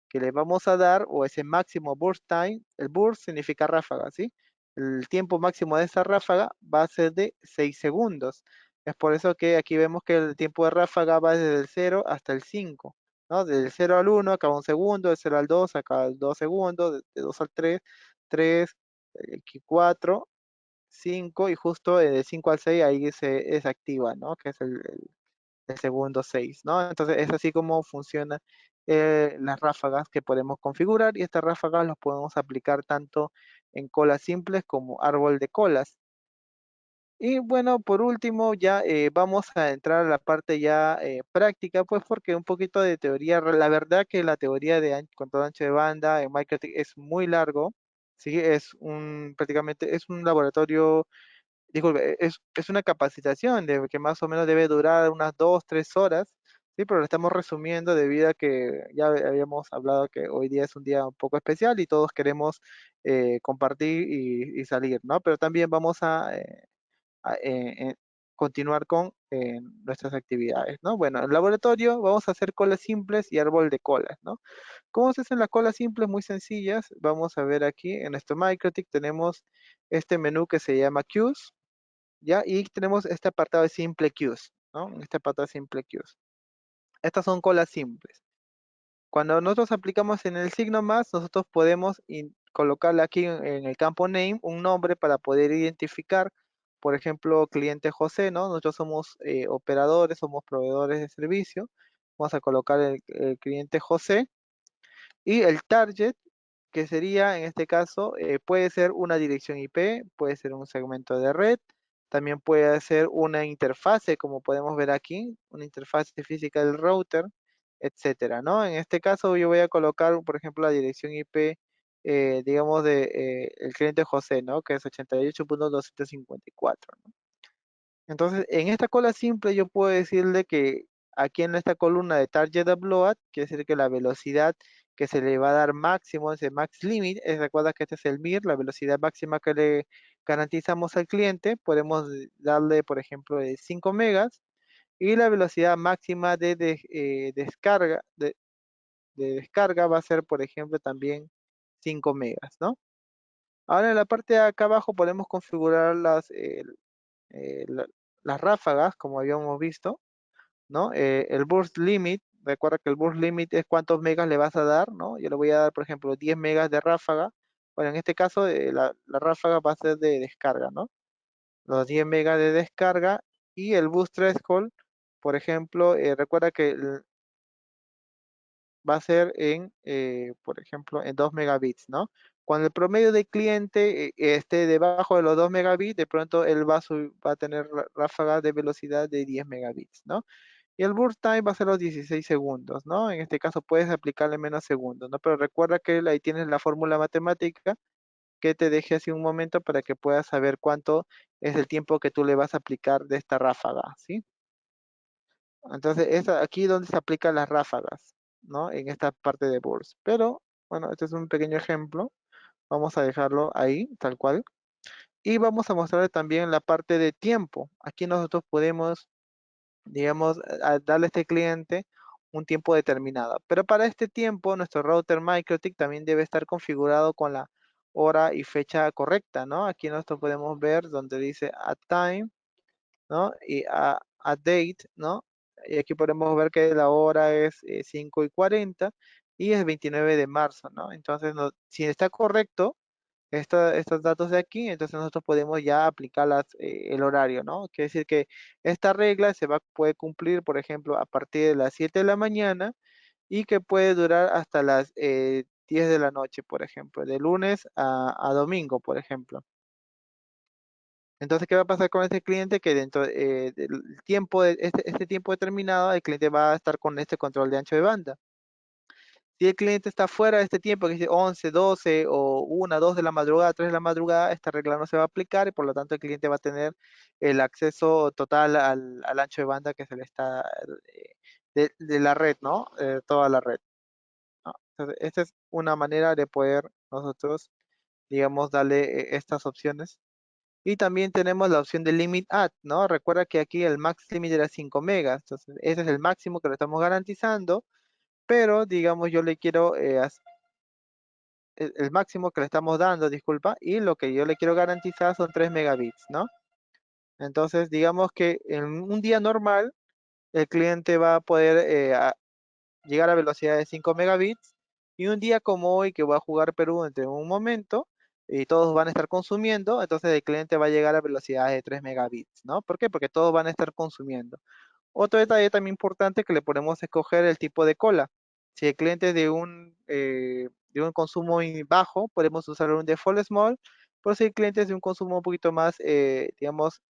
que le vamos a dar, o ese máximo burst time, el burst significa ráfaga, ¿sí? El tiempo máximo de esa ráfaga va a ser de 6 segundos. Es por eso que aquí vemos que el tiempo de ráfaga va desde el 0 hasta el 5, ¿no? Del 0 al 1 acaba un segundo, del 0 al 2 acaba 2 segundos, de 2 al 3, 3, 4, 5 y justo de 5 al 6 ahí se desactiva, ¿no? Que es el segundo 6, ¿no? Entonces es así como funcionan las ráfagas que podemos configurar y estas ráfagas las podemos aplicar tanto en colas simples como árbol de colas. Y bueno, por último, ya vamos a entrar a la parte ya práctica, pues porque un poquito de teoría, la verdad que la teoría de control ancho de banda en marketing es muy largo, ¿sí? Prácticamente es un laboratorio, disculpe, es una capacitación de que más o menos debe durar unas 2, 3 horas, ¿sí? Pero lo estamos resumiendo debido a que ya habíamos hablado que hoy día es un día un poco especial y todos queremos compartir y salir, ¿no? Pero también vamos a continuar con nuestras actividades, ¿no? Bueno, en el laboratorio vamos a hacer colas simples y árbol de colas, ¿no? ¿Cómo se hacen las colas simples? Muy sencillas. Vamos a ver aquí en nuestro MikroTik tenemos este menú que se llama Queues, ¿ya? Y tenemos este apartado de Simple Queues, ¿no? Este apartado de Simple Queues. Estas son colas simples. Cuando nosotros aplicamos en el signo más, nosotros podemos colocarle aquí en el campo name un nombre para poder identificar, por ejemplo, cliente José, ¿no? Nosotros somos operadores, somos proveedores de servicio. Vamos a colocar el cliente José y el target, que sería en este caso, puede ser una dirección IP, puede ser un segmento de red, también puede ser una interfase, como podemos ver aquí, una interfase física del router, etcétera, ¿no? En este caso yo voy a colocar, por ejemplo, la dirección IP, digamos, de el cliente José, ¿no? Que es 88.254, ¿no? Entonces, en esta cola simple yo puedo decirle que aquí en esta columna de target upload, quiere decir que la velocidad que se le va a dar máximo, ese max limit, recuerda que este es el MIR, la velocidad máxima que le garantizamos al cliente, podemos darle, por ejemplo, de 5 megas, y la velocidad máxima descarga, de descarga va a ser, por ejemplo, también 5 megas, ¿no? Ahora en la parte de acá abajo podemos configurar eh, la- las ráfagas, como habíamos visto, ¿no? El burst limit, recuerda que el burst limit es cuántos megas le vas a dar, ¿no? Yo le voy a dar, por ejemplo, 10 megas de ráfaga. Bueno, en este caso, la ráfaga va a ser de descarga, ¿no? Los 10 megas de descarga y el boost threshold, por ejemplo, recuerda que va a ser por ejemplo, en 2 megabits, ¿no? Cuando el promedio del cliente esté debajo de los 2 megabits, de pronto él va a tener ráfagas de velocidad de 10 megabits, ¿no? Y el burst time va a ser los 16 segundos, ¿no? En este caso puedes aplicarle menos segundos, ¿no? Pero recuerda que ahí tienes la fórmula matemática que te dejé hace un momento para que puedas saber cuánto es el tiempo que tú le vas a aplicar de esta ráfaga, ¿sí? Entonces, es aquí donde se aplican las ráfagas, ¿no? En esta parte de burst. Pero, bueno, este es un pequeño ejemplo. Vamos a dejarlo ahí, tal cual. Y vamos a mostrar también la parte de tiempo. Aquí nosotros podemos, digamos, darle a este cliente un tiempo determinado. Pero para este tiempo, nuestro router MikroTik también debe estar configurado con la hora y fecha correcta, ¿no? Aquí nosotros podemos ver donde dice at time, ¿no? Y a date, ¿no? Y aquí podemos ver que la hora es 5:40 y es 29 de marzo, ¿no? Entonces, si está correcto, estos datos de aquí, entonces nosotros podemos ya aplicar el horario, ¿no? Quiere decir que esta regla puede cumplir, por ejemplo, a partir de las 7 de la mañana y que puede durar hasta las 10 de la noche, por ejemplo, de lunes a domingo, por ejemplo. Entonces, ¿qué va a pasar con este cliente? Que dentro del tiempo, este tiempo determinado, el cliente va a estar con este control de ancho de banda. Si el cliente está fuera de este tiempo, que dice 11, 12 o 1, 2 de la madrugada, 3 de la madrugada, esta regla no se va a aplicar y por lo tanto el cliente va a tener el acceso total al ancho de banda que se le está de la red, ¿no? Toda la red, ¿no? Entonces, esta es una manera de poder nosotros, digamos, darle estas opciones. Y también tenemos la opción de Limit Add, ¿no? Recuerda que aquí el max limit era 5 megas, entonces ese es el máximo que lo estamos garantizando, pero digamos yo le quiero el máximo que le estamos dando, disculpa, y lo que yo le quiero garantizar son 3 megabits, ¿no? Entonces, digamos que en un día normal, el cliente va a poder llegar a velocidad de 5 megabits, y un día como hoy que va a jugar Perú entre un momento, y todos van a estar consumiendo, entonces el cliente va a llegar a velocidad de 3 megabits, ¿no? ¿Por qué? Porque todos van a estar consumiendo. Otro detalle también importante que le podemos escoger el tipo de cola. Si el cliente es de un consumo muy bajo, podemos usar un default small, pero si el cliente es de un consumo un poquito más, digamos,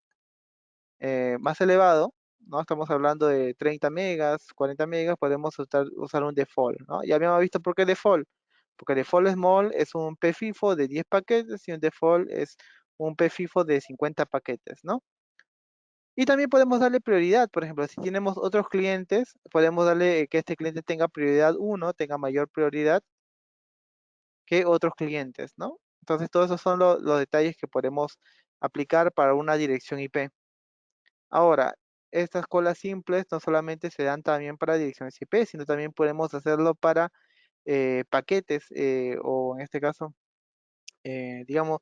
más elevado, ¿no? Estamos hablando de 30 megas, 40 megas, podemos usar un default, ¿no? Ya habíamos visto por qué default, porque default small es un PFIFO de 10 paquetes y un default es un PFIFO de 50 paquetes, ¿no? Y también podemos darle prioridad, por ejemplo, si tenemos otros clientes, podemos darle que este cliente tenga prioridad uno, tenga mayor prioridad que otros clientes, ¿no? Entonces, todos esos son los detalles que podemos aplicar para una dirección IP. Ahora, estas colas simples no solamente se dan también para direcciones IP, sino también podemos hacerlo para paquetes o en este caso, digamos,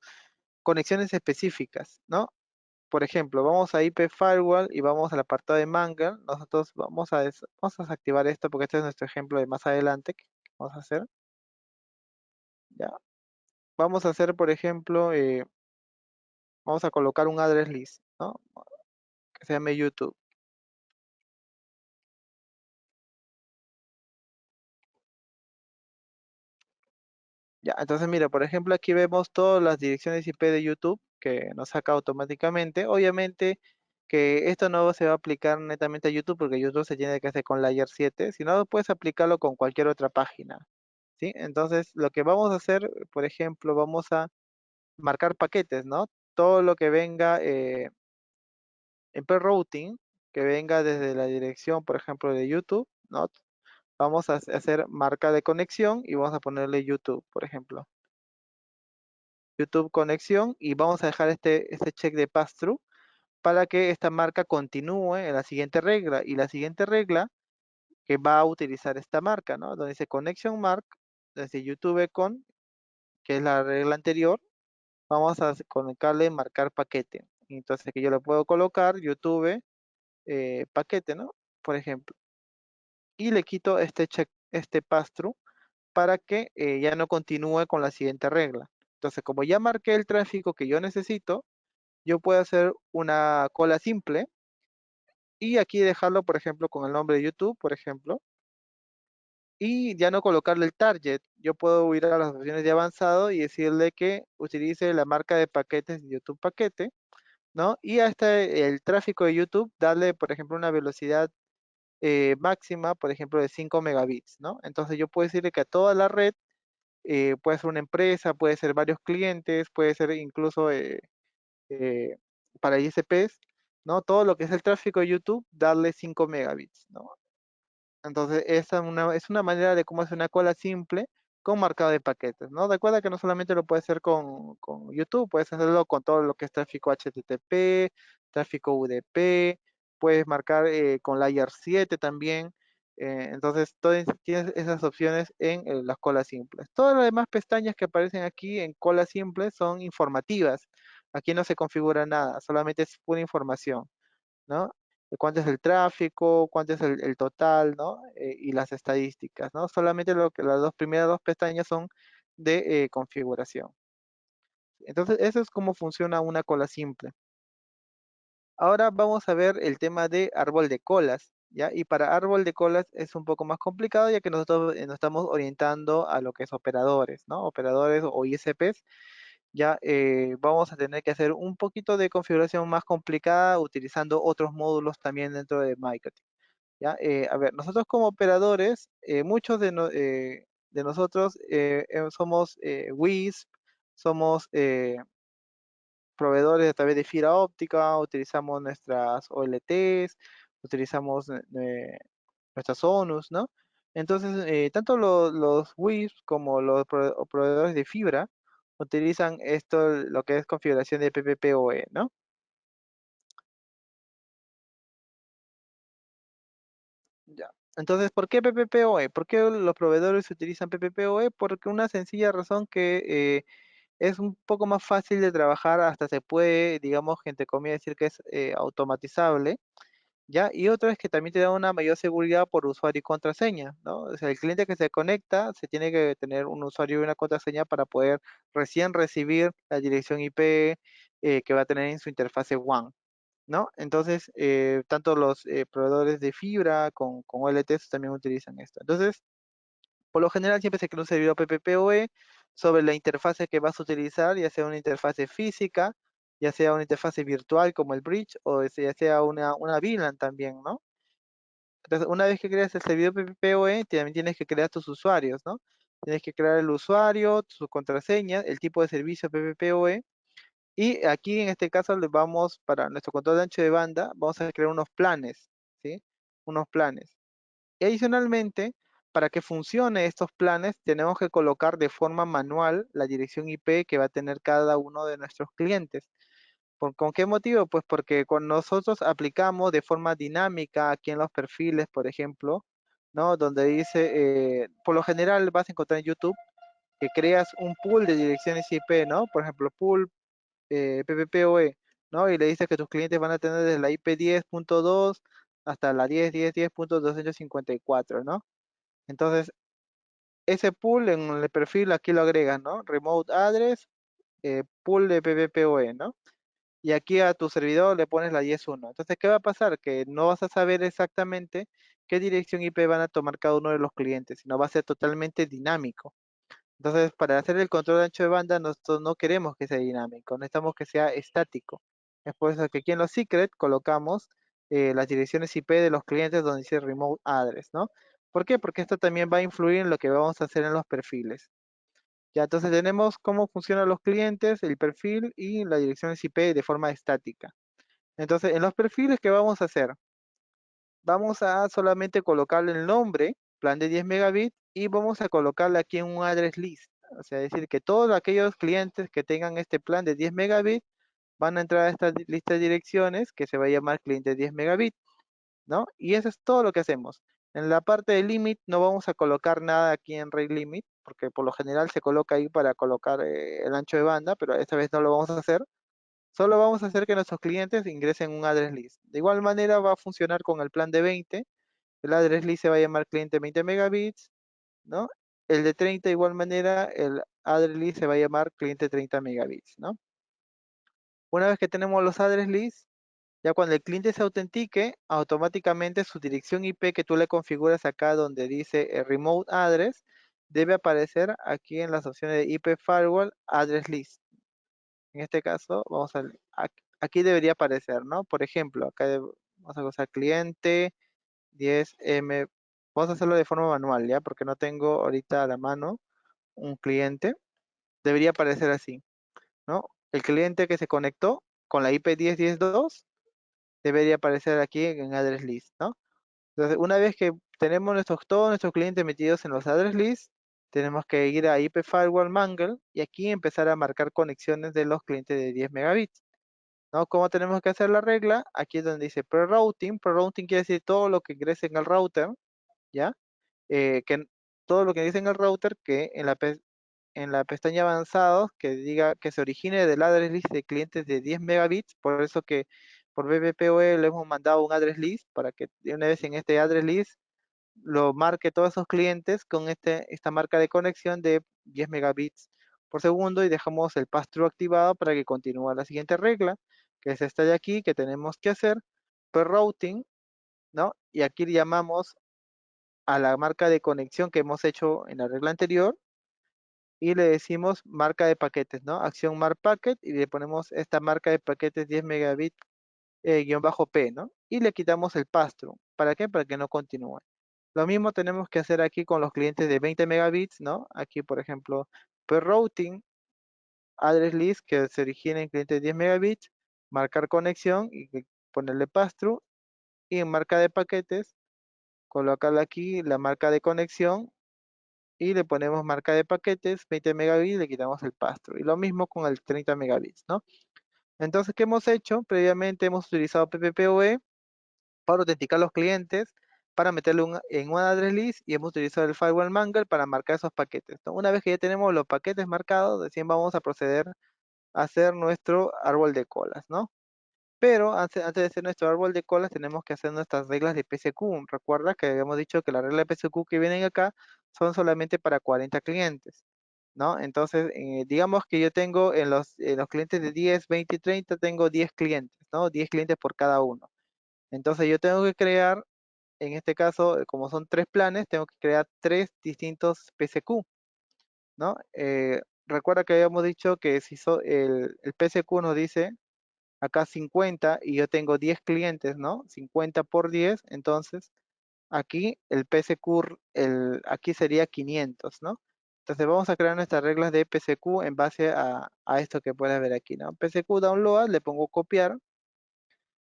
conexiones específicas, ¿no? Por ejemplo, vamos a IP Firewall y vamos al apartado de Mangle. Nosotros vamos a desactivar esto porque este es nuestro ejemplo de más adelante que vamos a hacer. Ya. Vamos a hacer, por ejemplo, vamos a colocar un address list, ¿no? Que se llame YouTube. Ya, entonces mira, por ejemplo, aquí vemos todas las direcciones IP de YouTube que nos saca automáticamente. Obviamente que esto no se va a aplicar netamente a YouTube porque YouTube se tiene que hacer con Layer 7, sino puedes aplicarlo con cualquier otra página. ¿Sí? Entonces, lo que vamos a hacer, por ejemplo, vamos a marcar paquetes, ¿no? Todo lo que venga en per-routing, que venga desde la dirección, por ejemplo, de YouTube, ¿no? Vamos a hacer marca de conexión y vamos a ponerle YouTube, por ejemplo. YouTube conexión y vamos a dejar este check de pass-through para que esta marca continúe en la siguiente regla. Y la siguiente regla que va a utilizar esta marca, ¿no? Donde dice connection mark, desde YouTube con, que es la regla anterior, vamos a colocarle marcar paquete. Entonces que yo le puedo colocar YouTube paquete, ¿no? Por ejemplo. Y le quito este check, este pass-through para que ya no continúe con la siguiente regla. Entonces, como ya marqué el tráfico que yo necesito, yo puedo hacer una cola simple y aquí dejarlo, por ejemplo, con el nombre de YouTube, por ejemplo. y ya no colocarle el target. Yo puedo ir a las opciones de avanzado y decirle que utilice la marca de paquetes de YouTube Paquete, ¿no? Y hasta el tráfico de YouTube, darle, por ejemplo, una velocidad máxima, por ejemplo, de 5 megabits, ¿no? Entonces yo puedo decirle que a toda la red, puede ser una empresa, puede ser varios clientes, puede ser incluso eh, para ISPs, ¿no? Todo lo que es el tráfico de YouTube, darle 5 megabits, ¿no? Entonces, esa es una manera de cómo hacer una cola simple con marcado de paquetes, ¿no? Recuerda que no solamente lo puedes hacer con YouTube, puedes hacerlo con todo lo que es tráfico HTTP, tráfico UDP, puedes marcar con Layer 7 también. Entonces, tienes esas opciones en las colas simples. Todas las demás pestañas que aparecen aquí en colas simples son informativas. Aquí no se configura nada, solamente es pura información, ¿no? De cuánto es el tráfico, cuánto es el total, ¿no? Y las estadísticas, ¿no? Solamente lo que las primeras dos pestañas son de configuración. Entonces, eso es cómo funciona una cola simple. Ahora vamos a ver el tema de árbol de colas, ¿ya? Y para árbol de colas es un poco más complicado, ya que nosotros nos estamos orientando a lo que es operadores, ¿no? Operadores o ISPs. Ya vamos a tener que hacer un poquito de configuración más complicada utilizando otros módulos también dentro de MyCoT. ¿Ya? A ver, nosotros como operadores, muchos de nosotros somos WISP, somos proveedores a través de fibra óptica, utilizamos nuestras OLTs, utilizamos nuestras ONUs, ¿no? Entonces, tanto los WISP como los proveedores de fibra utilizan esto, lo que es configuración de PPPoE, ¿no? Ya. Entonces, ¿por qué PPPoE? ¿Por qué los proveedores utilizan PPPoE? Porque una sencilla razón que es un poco más fácil de trabajar, hasta se puede, digamos, entre comillas, decir que es automatizable, ¿ya? Y otra es que también te da una mayor seguridad por usuario y contraseña, ¿no? O sea, el cliente que se conecta se tiene que tener un usuario y una contraseña para poder recién recibir la dirección IP que va a tener en su interfase WAN, ¿no? Entonces, tanto los proveedores de fibra con OLTs también utilizan esto. Entonces, por lo general siempre se crea un servidor PPPoE sobre la interfase que vas a utilizar, ya sea una interfase física, ya sea una interfase virtual como el bridge, o ya sea una VLAN también, ¿no? Entonces, una vez que creas el servidor PPPoE, también tienes que crear tus usuarios, ¿no? Tienes que crear el usuario, su contraseña, el tipo de servicio PPPoE, y aquí en este caso le vamos, para nuestro control de ancho de banda, vamos a crear unos planes, ¿sí? Unos planes. Y adicionalmente, para que funcione estos planes, tenemos que colocar de forma manual la dirección IP que va a tener cada uno de nuestros clientes. ¿Con qué motivo? Pues porque cuando nosotros aplicamos de forma dinámica aquí en los perfiles, por ejemplo, ¿no? Donde dice, por lo general vas a encontrar en YouTube que creas un pool de direcciones IP, ¿no? Por ejemplo, pool PPPoE, ¿no? Y le dices que tus clientes van a tener desde la IP 10.2 hasta la 10.10.10.254, ¿no? Entonces, ese pool en el perfil aquí lo agregas, ¿no? Remote address, pool de PPPoE, ¿no? Y aquí a tu servidor le pones la 10.1. Entonces, ¿qué va a pasar? Que no vas a saber exactamente qué dirección IP van a tomar cada uno de los clientes, sino va a ser totalmente dinámico. Entonces, para hacer el control de ancho de banda, nosotros no queremos que sea dinámico, necesitamos que sea estático. Es por eso que aquí en los secret colocamos las direcciones IP de los clientes donde dice remote address, ¿no? ¿Por qué? Porque esto también va a influir en lo que vamos a hacer en los perfiles. Ya, entonces tenemos cómo funcionan los clientes, el perfil y la dirección IP de forma estática. Entonces, en los perfiles, ¿qué vamos a hacer? Vamos a solamente colocarle el nombre, plan de 10 megabits, y vamos a colocarle aquí en un address list. O sea, decir que todos aquellos clientes que tengan este plan de 10 megabits van a entrar a esta lista de direcciones que se va a llamar cliente 10 megabits, ¿no? Y eso es todo lo que hacemos. En la parte de limit no vamos a colocar nada aquí en rate limit, porque por lo general se coloca ahí para colocar el ancho de banda, pero esta vez no lo vamos a hacer. Solo vamos a hacer que nuestros clientes ingresen un address list. De igual manera va a funcionar con el plan de 20. El address list se va a llamar cliente 20 megabits, ¿no? El de 30 de igual manera, el address list se va a llamar cliente 30 megabits, ¿no? Una vez que tenemos los address lists, Ya cuando el cliente se autentique, automáticamente su dirección IP que tú le configuras acá donde dice Remote Address, debe aparecer aquí en las opciones de IP Firewall Address List. En este caso, aquí debería aparecer, ¿no? Por ejemplo, vamos a usar cliente 10M. Vamos a hacerlo de forma manual, ¿ya? Porque no tengo ahorita a la mano un cliente. Debería aparecer así, ¿no? El cliente que se conectó con la IP 10.10.2 debería aparecer aquí en Address List, ¿no? Entonces, una vez que tenemos todos nuestros clientes metidos en los Address List, tenemos que ir a IP Firewall Mangle y aquí empezar a marcar conexiones de los clientes de 10 megabits, ¿no? ¿Cómo tenemos que hacer la regla? Aquí es donde dice pre-routing. Pre-routing quiere decir todo lo que ingrese en el router, ¿ya? Todo lo que ingrese en el router que en la pestaña avanzados que diga que se origine del address list de clientes de 10 megabits, por eso que por BBPOE le hemos mandado un address list para que de una vez en este address list lo marque todos esos clientes con esta marca de conexión de 10 megabits por segundo y dejamos el pass-through activado para que continúe la siguiente regla, que es esta de aquí que tenemos que hacer, per routing, ¿no? Y aquí le llamamos a la marca de conexión que hemos hecho en la regla anterior y le decimos marca de paquetes, ¿no? Acción mark packet y le ponemos esta marca de paquetes 10 megabit guión bajo P, ¿no? Y le quitamos el pass-through. ¿Para qué? Para que no continúe. Lo mismo tenemos que hacer aquí con los clientes de 20 megabits, ¿no? Aquí, por ejemplo, per routing, address list que se origina en cliente de 10 megabits, marcar conexión y ponerle pass-through. Y en marca de paquetes, colocarle aquí la marca de conexión y le ponemos marca de paquetes, 20 megabits, le quitamos el pass-through. Y lo mismo con el 30 megabits, ¿no? Entonces, ¿qué hemos hecho? Previamente hemos utilizado PPPoE para autenticar los clientes, para meterlo en un address list y hemos utilizado el firewall mangler para marcar esos paquetes, ¿no? Una vez que ya tenemos los paquetes marcados, recién vamos a proceder a hacer nuestro árbol de colas, ¿no? Pero antes de hacer nuestro árbol de colas tenemos que hacer nuestras reglas de PSQ. Recuerda que habíamos dicho que las reglas de PSQ que vienen acá son solamente para 40 clientes, ¿no? Entonces, digamos que yo tengo en los clientes de 10, 20 y 30, tengo 10 clientes, ¿no? 10 clientes por cada uno. Entonces yo tengo que crear, en este caso, como son 3 planes, tengo que crear 3 distintos PSQ, ¿no? Recuerda que habíamos dicho que si el PSQ nos dice acá 50 y yo tengo 10 clientes, ¿no? 50 por 10, entonces aquí el PSQ, aquí sería 500, ¿no? Entonces vamos a crear nuestras reglas de PSQ en base a esto que puedes ver aquí, ¿no? PSQ download, le pongo copiar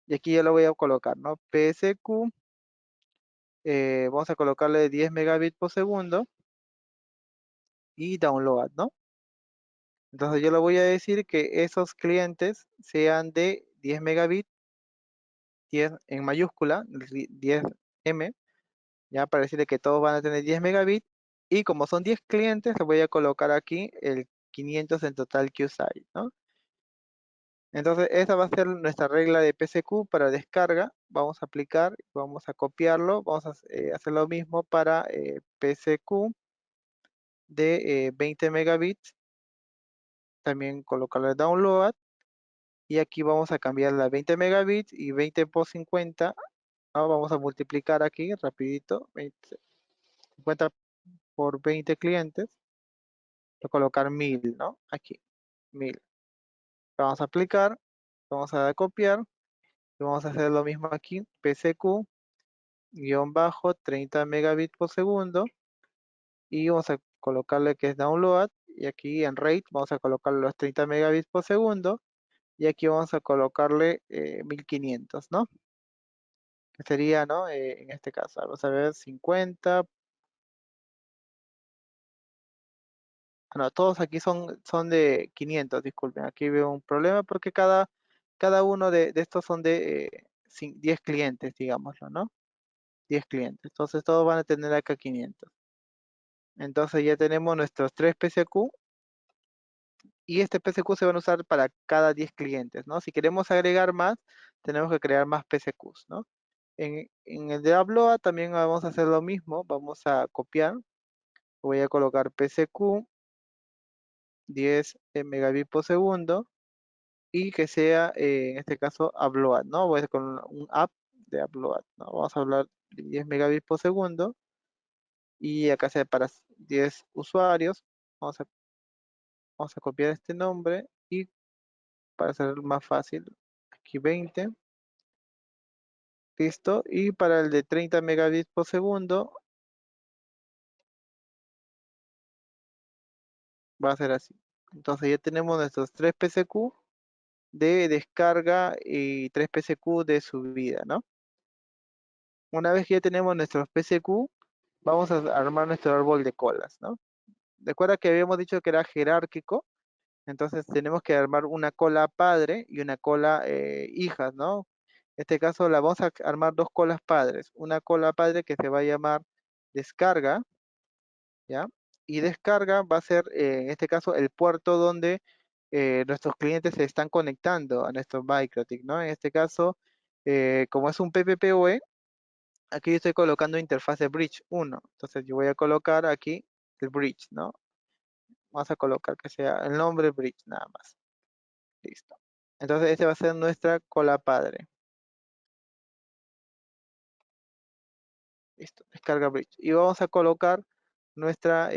y aquí yo lo voy a colocar, ¿no? PSQ, vamos a colocarle 10 megabits por segundo y download, ¿no? Entonces yo le voy a decir que esos clientes sean de 10 megabits, 10 en mayúscula, 10M, ya para decirle que todos van a tener 10 megabits y como son 10 clientes, le voy a colocar aquí el 500 en total que usáis, ¿no? Entonces esa va a ser nuestra regla de PSQ para descarga. Vamos a aplicar, vamos a copiarlo, vamos a hacer lo mismo para PSQ de 20 megabits, también colocarle download y aquí vamos a cambiar la 20 megabits y 20 por 50, ¿no? Vamos a multiplicar aquí rapidito, 50 por 20 clientes, voy a colocar 1000, ¿no? Aquí, 1000. Vamos a aplicar, vamos a copiar y vamos a hacer lo mismo aquí, PSQ, guión bajo, 30 megabits por segundo y vamos a colocarle que es download y aquí en rate vamos a colocarle los 30 megabits por segundo y aquí vamos a colocarle 1500, ¿no? Que sería, ¿no? En este caso, vamos a ver 50, no, todos aquí son de 500, disculpen, aquí veo un problema porque cada uno de estos son de 10 clientes, digámoslo, ¿no? 10 clientes, entonces todos van a tener acá 500. Entonces ya tenemos nuestros 3 PSQ y este PSQ se van a usar para cada 10 clientes, ¿no? Si queremos agregar más, tenemos que crear más PSQs, ¿no? En el de Abloa también vamos a hacer lo mismo, vamos a copiar, voy a colocar PSQ 10 megabits por segundo y que sea, en este caso, upload, ¿no? Voy a con un app de upload, ¿no? Vamos a hablar de 10 megabits por segundo y acá sea para 10 usuarios. Vamos a, vamos a copiar este nombre y para hacerlo más fácil, aquí 20, listo. Y para el de 30 megabits por segundo va a ser así. Entonces ya tenemos nuestros 3 PCQ de descarga y 3 PCQ de subida, ¿no? Una vez que ya tenemos nuestros PCQ, vamos a armar nuestro árbol de colas, ¿no? Recuerda que habíamos dicho que era jerárquico, entonces tenemos que armar una cola padre y una cola hijas, ¿no? En este caso la vamos a armar dos colas padres, una cola padre que se va a llamar descarga, ¿ya? Y descarga va a ser, en este caso, el puerto donde nuestros clientes se están conectando a nuestro MikroTik, ¿no? En este caso, como es un PPPoE, aquí yo estoy colocando interfase bridge 1. Entonces yo voy a colocar aquí el bridge, ¿no? Vamos a colocar que sea el nombre bridge nada más. Listo. Entonces este va a ser nuestra cola padre. Listo, descarga bridge. Y vamos a colocar nuestra,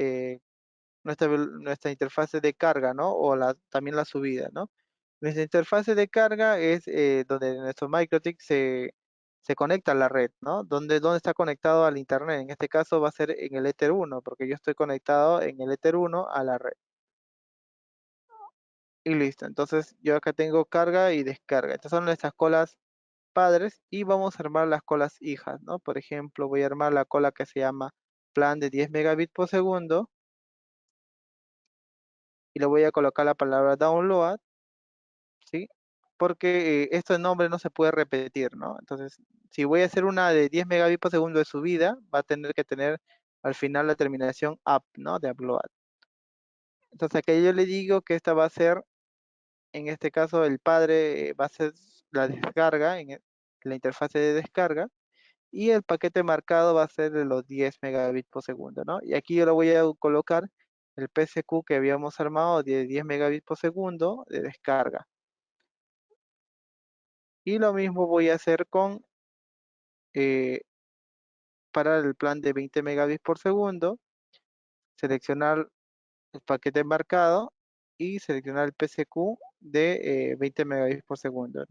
nuestra interfase de carga, ¿no? O también la subida, ¿no? Nuestra interfase de carga es donde nuestro MikroTik se conecta a la red, ¿no? Donde está conectado al internet. En este caso va a ser en el Ether 1, porque yo estoy conectado en el Ether 1 a la red. Y listo. Entonces yo acá tengo carga y descarga. Estas son nuestras colas padres y vamos a armar las colas hijas, ¿no? Por ejemplo, voy a armar la cola que se llama plan de 10 megabits por segundo y le voy a colocar la palabra download, ¿sí? Porque este nombre no se puede repetir, ¿no? Entonces, si voy a hacer una de 10 megabits por segundo de subida, va a tener que tener al final la terminación up, ¿no? De upload. Entonces, aquí yo le digo que esta va a ser, en este caso, el padre va a ser la descarga, la interfase de descarga, y el paquete marcado va a ser de los 10 megabits por segundo, ¿no? Y aquí yo le voy a colocar el PSQ que habíamos armado de 10 megabits por segundo de descarga. Y lo mismo voy a hacer con eh, para el plan de 20 megabits por segundo, seleccionar el paquete marcado y seleccionar el PSQ de 20 megabits por segundo.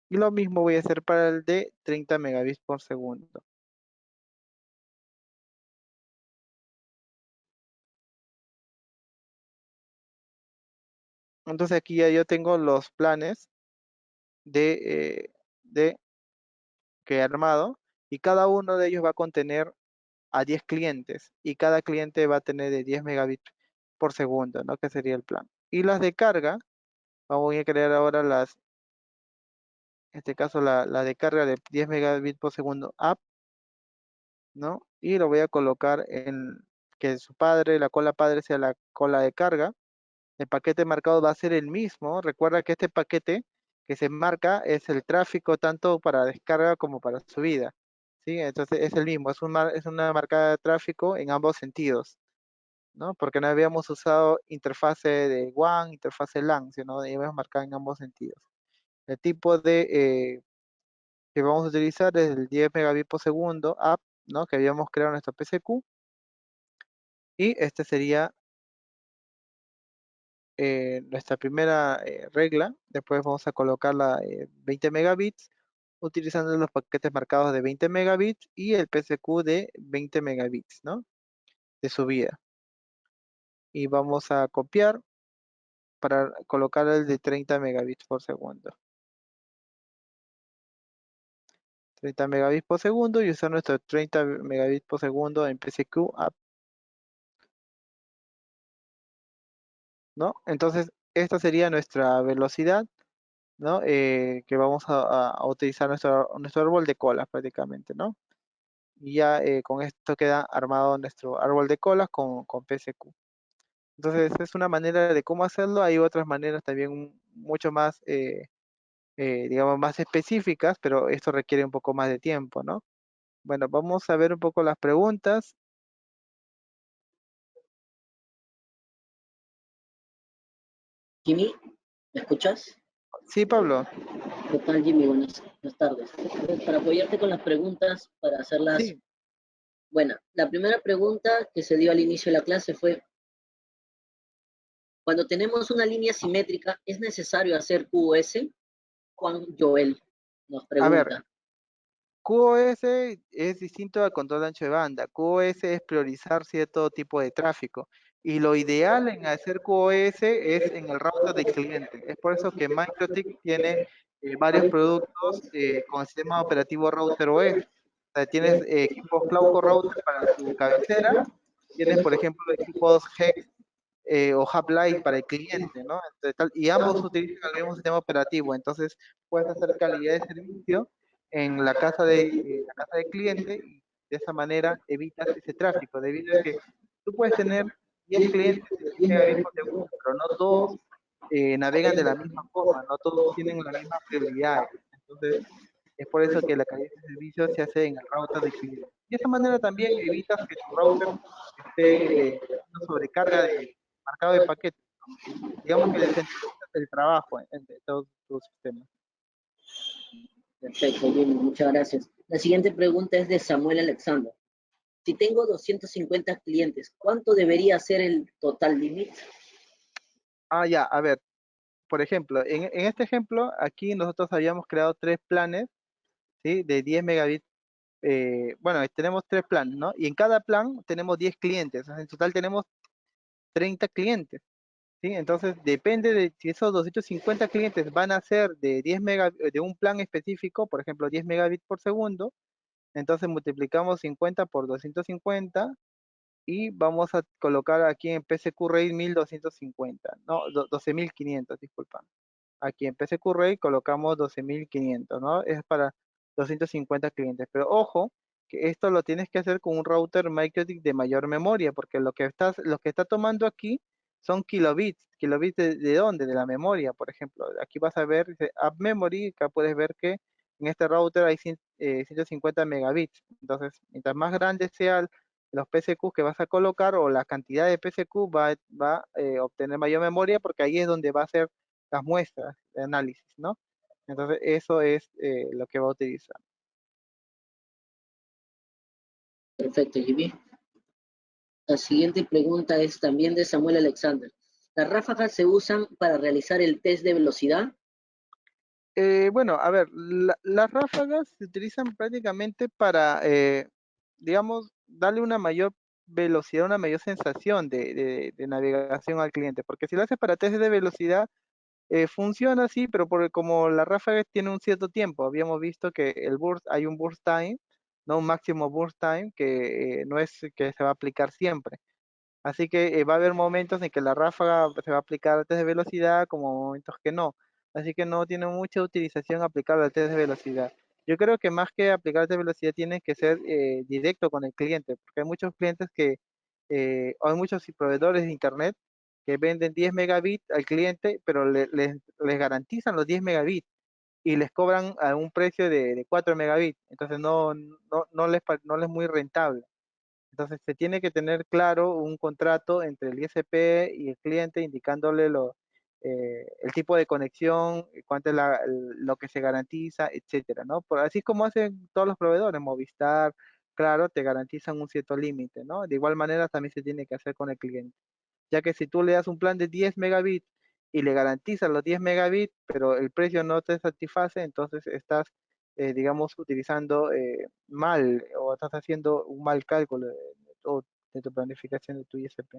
Y lo mismo voy a hacer para el de 30 megabits por segundo. Entonces aquí ya yo tengo los planes de que he armado y cada uno de ellos va a contener a 10 clientes y cada cliente va a tener de 10 megabits por segundo, ¿no? Que sería el plan. Y las de carga, vamos a crear ahora en este caso la de carga de 10 megabits por segundo up, ¿no? Y lo voy a colocar en que su padre, la cola padre sea la cola de carga. El paquete marcado va a ser el mismo. Recuerda que este paquete que se marca es el tráfico tanto para descarga como para subida. ¿Sí? Entonces es el mismo, es una marcada de tráfico en ambos sentidos, ¿no? Porque no habíamos usado interfase de WAN, interfase LAN, sino debemos marcar en ambos sentidos. El tipo que vamos a utilizar es el 10 megabits por segundo app, ¿no? Que habíamos creado en nuestro PCQ. Y este sería nuestra primera regla. Después vamos a colocarla 20 megabits utilizando los paquetes marcados de 20 megabits y el PCQ de 20 megabits, ¿no? De subida. Y vamos a copiar para colocar el de 30 megabits por segundo. 30 megabits por segundo y usar nuestro 30 megabits por segundo en PCQ app, ¿no? Entonces, esta sería nuestra velocidad, ¿no? Que vamos a utilizar nuestro árbol de colas prácticamente, ¿no? Y ya con esto queda armado nuestro árbol de colas con PSQ. Entonces, es una manera de cómo hacerlo. Hay otras maneras también mucho más, digamos, más específicas, pero esto requiere un poco más de tiempo, ¿no? Bueno, vamos a ver un poco las preguntas. Jimmy, ¿Me escuchas? Sí, Pablo. ¿Qué tal, Jimmy? Buenas tardes. Entonces, para apoyarte con las preguntas, para hacerlas, Sí, bueno, la primera pregunta que se dio al inicio de la clase fue, cuando tenemos una línea simétrica, ¿es necesario hacer QoS? Juan Joel nos a ver, pregunta. QoS es distinto al control de ancho de banda. QoS es priorizar cierto tipo de tráfico. Y lo ideal en hacer QoS es en el router del cliente. Es por eso que MikroTik tiene varios productos con el sistema operativo Router OS. O sea, tienes equipos Cloud Core Router para tu cabecera. Tienes, por ejemplo, equipos Hex o Hub Lite para el cliente, ¿no? Y ambos utilizan el mismo sistema operativo. Entonces, puedes hacer calidad de servicio en la casa del cliente y de esa manera evitas ese tráfico, debido a que tú puedes tener 10 clientes de 10 megabits por segundo, pero no todos navegan de la misma forma, no todos tienen las mismas prioridades. Entonces, es por eso que la calidad de servicio se hace en el router del cliente. Y de esa manera también evitas que tu router esté haciendo sobrecarga de marcado de paquetes. Digamos que descentralizas el trabajo de todos tus sistemas. Perfecto, Jimmy, muchas gracias. La siguiente pregunta es de Samuel Alexander. Si tengo 250 clientes, ¿cuánto debería ser el total límite? Ah, ya, a ver, por ejemplo, en este ejemplo, aquí nosotros habíamos creado tres planes, ¿sí? De 10 megabits. Bueno, tenemos tres planes, ¿no? Y en cada plan tenemos 10 clientes. O sea, en total tenemos 30 clientes, ¿sí? Entonces, depende de si esos 250 clientes van a ser de 10 de un plan específico, por ejemplo, 10 megabits por segundo, entonces multiplicamos 50 por 250 y vamos a colocar aquí en PSQ Rate 1250, no, 12.500, disculpa. Aquí en PSQ Rate colocamos 12.500, ¿no? Es para 250 clientes. Pero ojo, que esto lo tienes que hacer con un router MikroTik de mayor memoria, porque lo que está tomando aquí son kilobits. ¿Kilobits de dónde? De la memoria, por ejemplo. Aquí vas a ver, dice App Memory, acá puedes ver que en este router hay 150 megabits. Entonces, mientras más grande sean los PSQ que vas a colocar o la cantidad de PSQ va a obtener mayor memoria, porque ahí es donde va a ser las muestras de análisis, ¿no? Entonces, eso es lo que va a utilizar. Perfecto, Jimmy. La siguiente pregunta es también de Samuel Alexander. ¿Las ráfagas se usan para realizar el test de velocidad? Bueno, a ver, las ráfagas se utilizan prácticamente para, digamos, darle una mayor velocidad, una mayor sensación de navegación al cliente, porque si lo haces para test de velocidad, funciona así, pero como la ráfaga tiene un cierto tiempo, habíamos visto que hay un burst time, no un máximo burst time, que no es que se va a aplicar siempre. Así que va a haber momentos en que la ráfaga se va a aplicar al test de velocidad, como momentos que no. Así que no tiene mucha utilización aplicar al test de velocidad. Yo creo que más que aplicar el test de velocidad tiene que ser directo con el cliente, porque hay muchos clientes o hay muchos proveedores de internet que venden 10 megabits al cliente, pero les garantizan los 10 megabits y les cobran a un precio de 4 megabits. Entonces no les es muy rentable. Entonces se tiene que tener claro un contrato entre el ISP y el cliente indicándole el tipo de conexión, cuánto es lo que se garantiza, etcétera, ¿no? Así como hacen todos los proveedores, Movistar, claro, te garantizan un cierto límite, ¿no? De igual manera también se tiene que hacer con el cliente, ya que si tú le das un plan de 10 megabits y le garantizas los 10 megabits, pero el precio no te satisface, entonces estás, digamos, utilizando mal o estás haciendo un mal cálculo de tu planificación de tu ISP.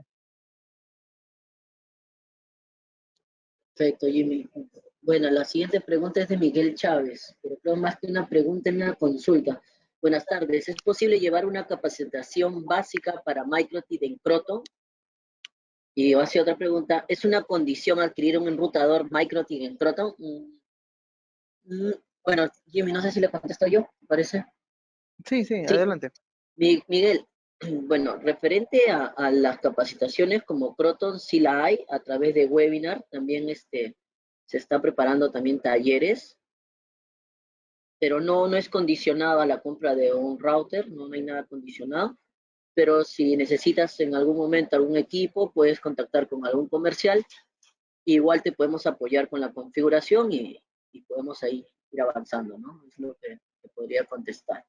Perfecto, Jimmy. Bueno, la siguiente pregunta es de Miguel Chávez, pero creo más que una pregunta en una consulta. Buenas tardes, ¿es posible llevar una capacitación básica para MikroTik en Croton? Y hace otra pregunta, ¿es una condición adquirir un enrutador MikroTik en Croton? Mm, bueno, Jimmy, no sé si le contesto yo, ¿me parece? Sí, sí, Sí, adelante. Miguel, bueno, referente a las capacitaciones como Croton, sí la hay a través de webinar, también se está preparando también talleres, pero no es condicionado a la compra de un router, no hay nada condicionado, pero si necesitas en algún momento algún equipo, puedes contactar con algún comercial Igual te podemos apoyar con la configuración y podemos ahí ir avanzando, ¿no? Es lo que te podría contestar.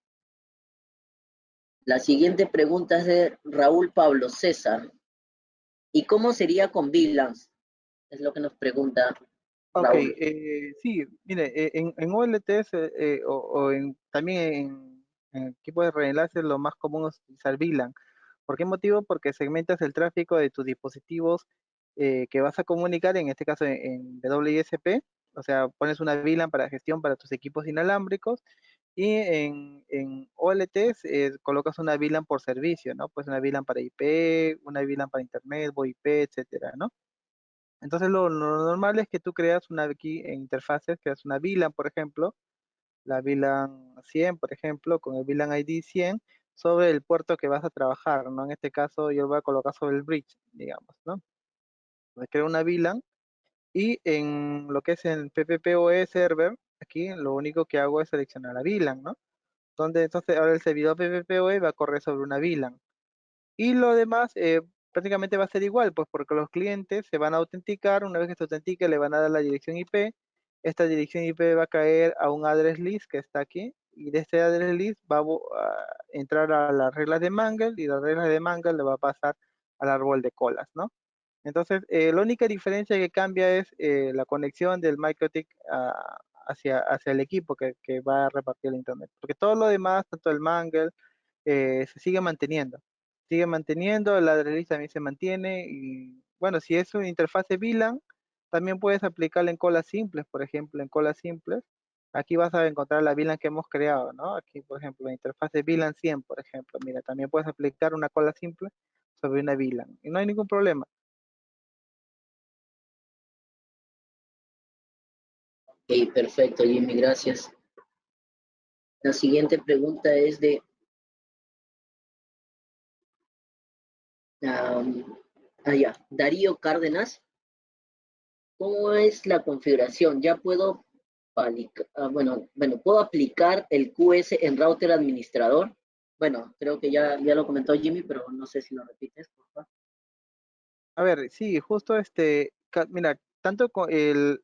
La siguiente pregunta es de Raúl Pablo César. ¿Y cómo sería con VLANs? Es lo que nos pregunta Ok, Raúl. sí, mire, en OLTs también en equipo de reenlaces lo más común es utilizar VLAN. ¿Por qué motivo? Porque segmentas el tráfico de tus dispositivos que vas a comunicar, en este caso en WISP, o sea, pones una VLAN para gestión para tus equipos inalámbricos y en OLTs colocas una VLAN por servicio, ¿no? Pues una VLAN para IP, una VLAN para Internet, VoIP, etcétera, ¿no? Entonces lo normal es que tú creas una aquí en interfaces, creas una VLAN, por ejemplo, la VLAN 100, por ejemplo, con el VLAN ID 100 sobre el puerto que vas a trabajar, ¿no? En este caso yo lo voy a colocar sobre el bridge, digamos, ¿no? Entonces creo una VLAN y en lo que es el PPPoE server, aquí lo único que hago es seleccionar la VLAN, ¿no? Donde entonces ahora el servidor PPPoE va a correr sobre una VLAN. Y lo demás prácticamente va a ser igual, pues porque los clientes se van a autenticar, una vez que se autentique le van a dar la dirección IP, esta dirección IP va a caer a un address list que está aquí, y de este address list va a entrar a las reglas de Mangle, y las reglas de Mangle le va a pasar al árbol de colas, ¿no? Entonces, la única diferencia que cambia es la conexión del MikroTik hacia el equipo que va a repartir el Internet, porque todo lo demás, tanto el Mangle, se sigue manteniendo, la address también se mantiene y bueno, si es una interfase VLAN, también puedes aplicarla en colas simples, por ejemplo, en colas simples, aquí vas a encontrar la VLAN que hemos creado, ¿no? Aquí, por ejemplo, la interfase VLAN 100, por ejemplo, mira, también puedes aplicar una cola simple sobre una VLAN y no hay ningún problema. Ok, perfecto, Jimmy, gracias. La siguiente pregunta es de Darío Cárdenas. ¿Cómo es la configuración? Ya puedo, bueno, ¿puedo aplicar el QS en router administrador? Bueno, creo que ya lo comentó Jimmy, pero no sé si lo repites, por favor. A ver, sí, justo mira, tanto con el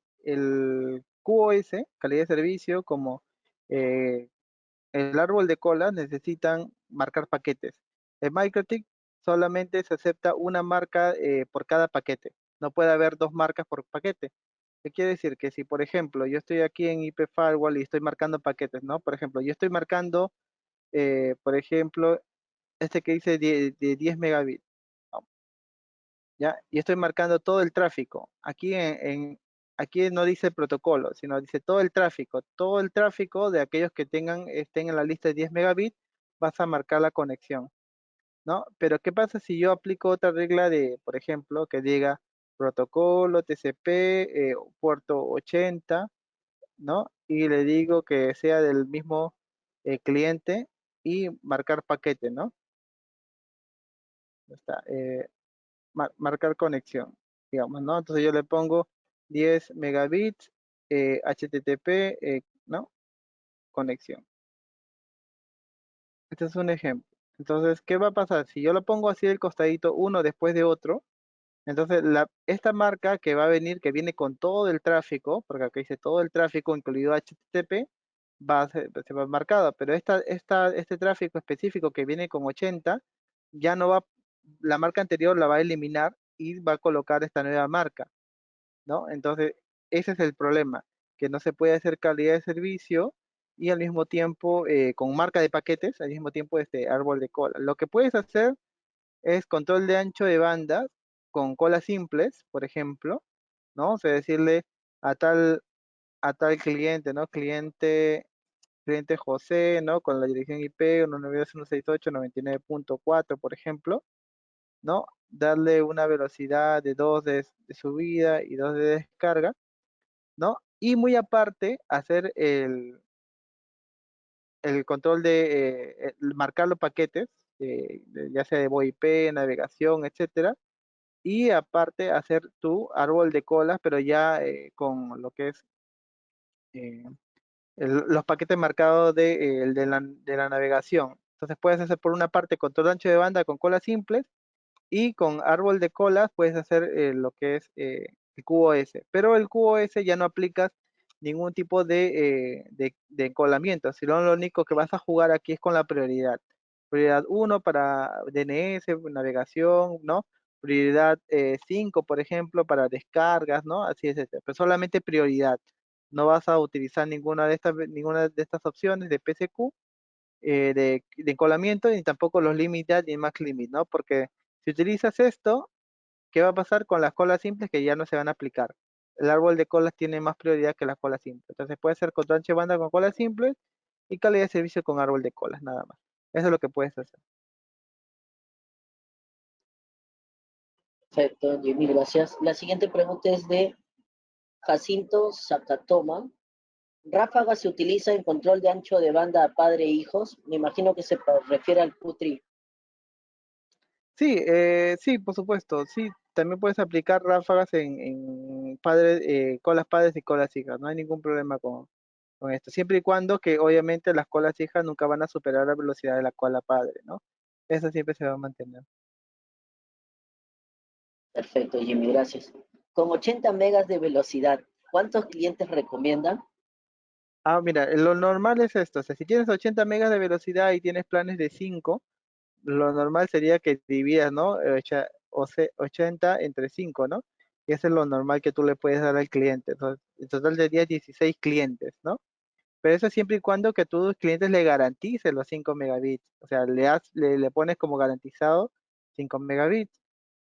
QoS, calidad de servicio, como eh, el árbol de cola necesitan marcar paquetes. En MikroTik solamente se acepta una marca por cada paquete. No puede haber dos marcas por paquete. ¿Qué quiere decir? Que si, por ejemplo, yo estoy aquí en IP Firewall y estoy marcando paquetes, ¿no? Por ejemplo, yo estoy marcando, por ejemplo, este que dice de 10 megabits. ¿Ya? Y estoy marcando todo el tráfico. Aquí no dice protocolo, sino dice todo el tráfico de aquellos que estén en la lista de 10 megabits, vas a marcar la conexión, ¿no? Pero ¿qué pasa si yo aplico otra regla de, por ejemplo, que diga protocolo TCP, puerto 80, ¿no? Y le digo que sea del mismo cliente y marcar paquete, ¿no? Ya está. Marcar conexión, digamos, ¿no? Entonces yo le pongo 10 megabits, HTTP, ¿no? Conexión. Este es un ejemplo. Entonces, ¿qué va a pasar? Si yo lo pongo así del costadito, uno después de otro, entonces esta marca que va a venir, que viene con todo el tráfico, porque acá dice todo el tráfico, incluido HTTP, se va marcada, pero este tráfico específico que viene con 80, ya no va, la marca anterior la va a eliminar y va a colocar esta nueva marca, ¿no? Entonces, ese es el problema, que no se puede hacer calidad de servicio y al mismo tiempo, con marca de paquetes, al mismo tiempo este árbol de cola. Lo que puedes hacer es control de ancho de banda con colas simples, por ejemplo, ¿no? O sea, decirle a tal, a tal cliente, ¿no? Cliente José, ¿no? Con la dirección IP 192.168.99.4, por ejemplo, ¿no? Darle una velocidad de 2 de subida y 2 de descarga, ¿no? Y muy aparte, hacer el control de marcar los paquetes, ya sea de VoIP, navegación, etcétera, y aparte hacer tu árbol de colas, pero ya con lo que es eh, los paquetes marcados de la navegación. Entonces puedes hacer por una parte control ancho de banda con colas simples y con árbol de colas puedes hacer lo que es el QoS, pero el QoS ya no aplicas ningún tipo de encolamiento, sino lo único que vas a jugar aquí es con la prioridad. Prioridad 1 para DNS, navegación, ¿no? Prioridad 5, por ejemplo, para descargas, ¿no? Así es, pero solamente prioridad. No vas a utilizar ninguna de estas opciones de PSQ, de encolamiento, ni tampoco los limit ni max limit, ¿no? Porque si utilizas esto, ¿qué va a pasar con las colas simples que ya no se van a aplicar? El árbol de colas tiene más prioridad que las colas simples. Entonces puede ser con ancho de banda con colas simples y calidad de servicio con árbol de colas, nada más. Eso es lo que puedes hacer. Perfecto, Jimmy, gracias. La siguiente pregunta es de Jacinto Sakatoma. ¿Ráfaga se utiliza en control de ancho de banda a padre e hijos? Me imagino que se refiere al Putri. Sí, sí, por supuesto. Sí, también puedes aplicar ráfagas en padres, colas padres y colas hijas. No hay ningún problema con esto. Siempre y cuando que obviamente las colas hijas nunca van a superar la velocidad de la cola padre, ¿no? Eso siempre se va a mantener. Perfecto, Jimmy, gracias. Con 80 megas de velocidad, ¿cuántos clientes recomiendan? Ah, mira, lo normal es esto. O sea, si tienes 80 megas de velocidad y tienes planes de 5, lo normal sería que dividas, ¿no? 80 entre 5, ¿no? Y eso es lo normal que tú le puedes dar al cliente. Entonces, en total sería 16 clientes, ¿no? Pero eso siempre y cuando que tus clientes le garantices los 5 megabits. O sea, le pones como garantizado 5 megabits.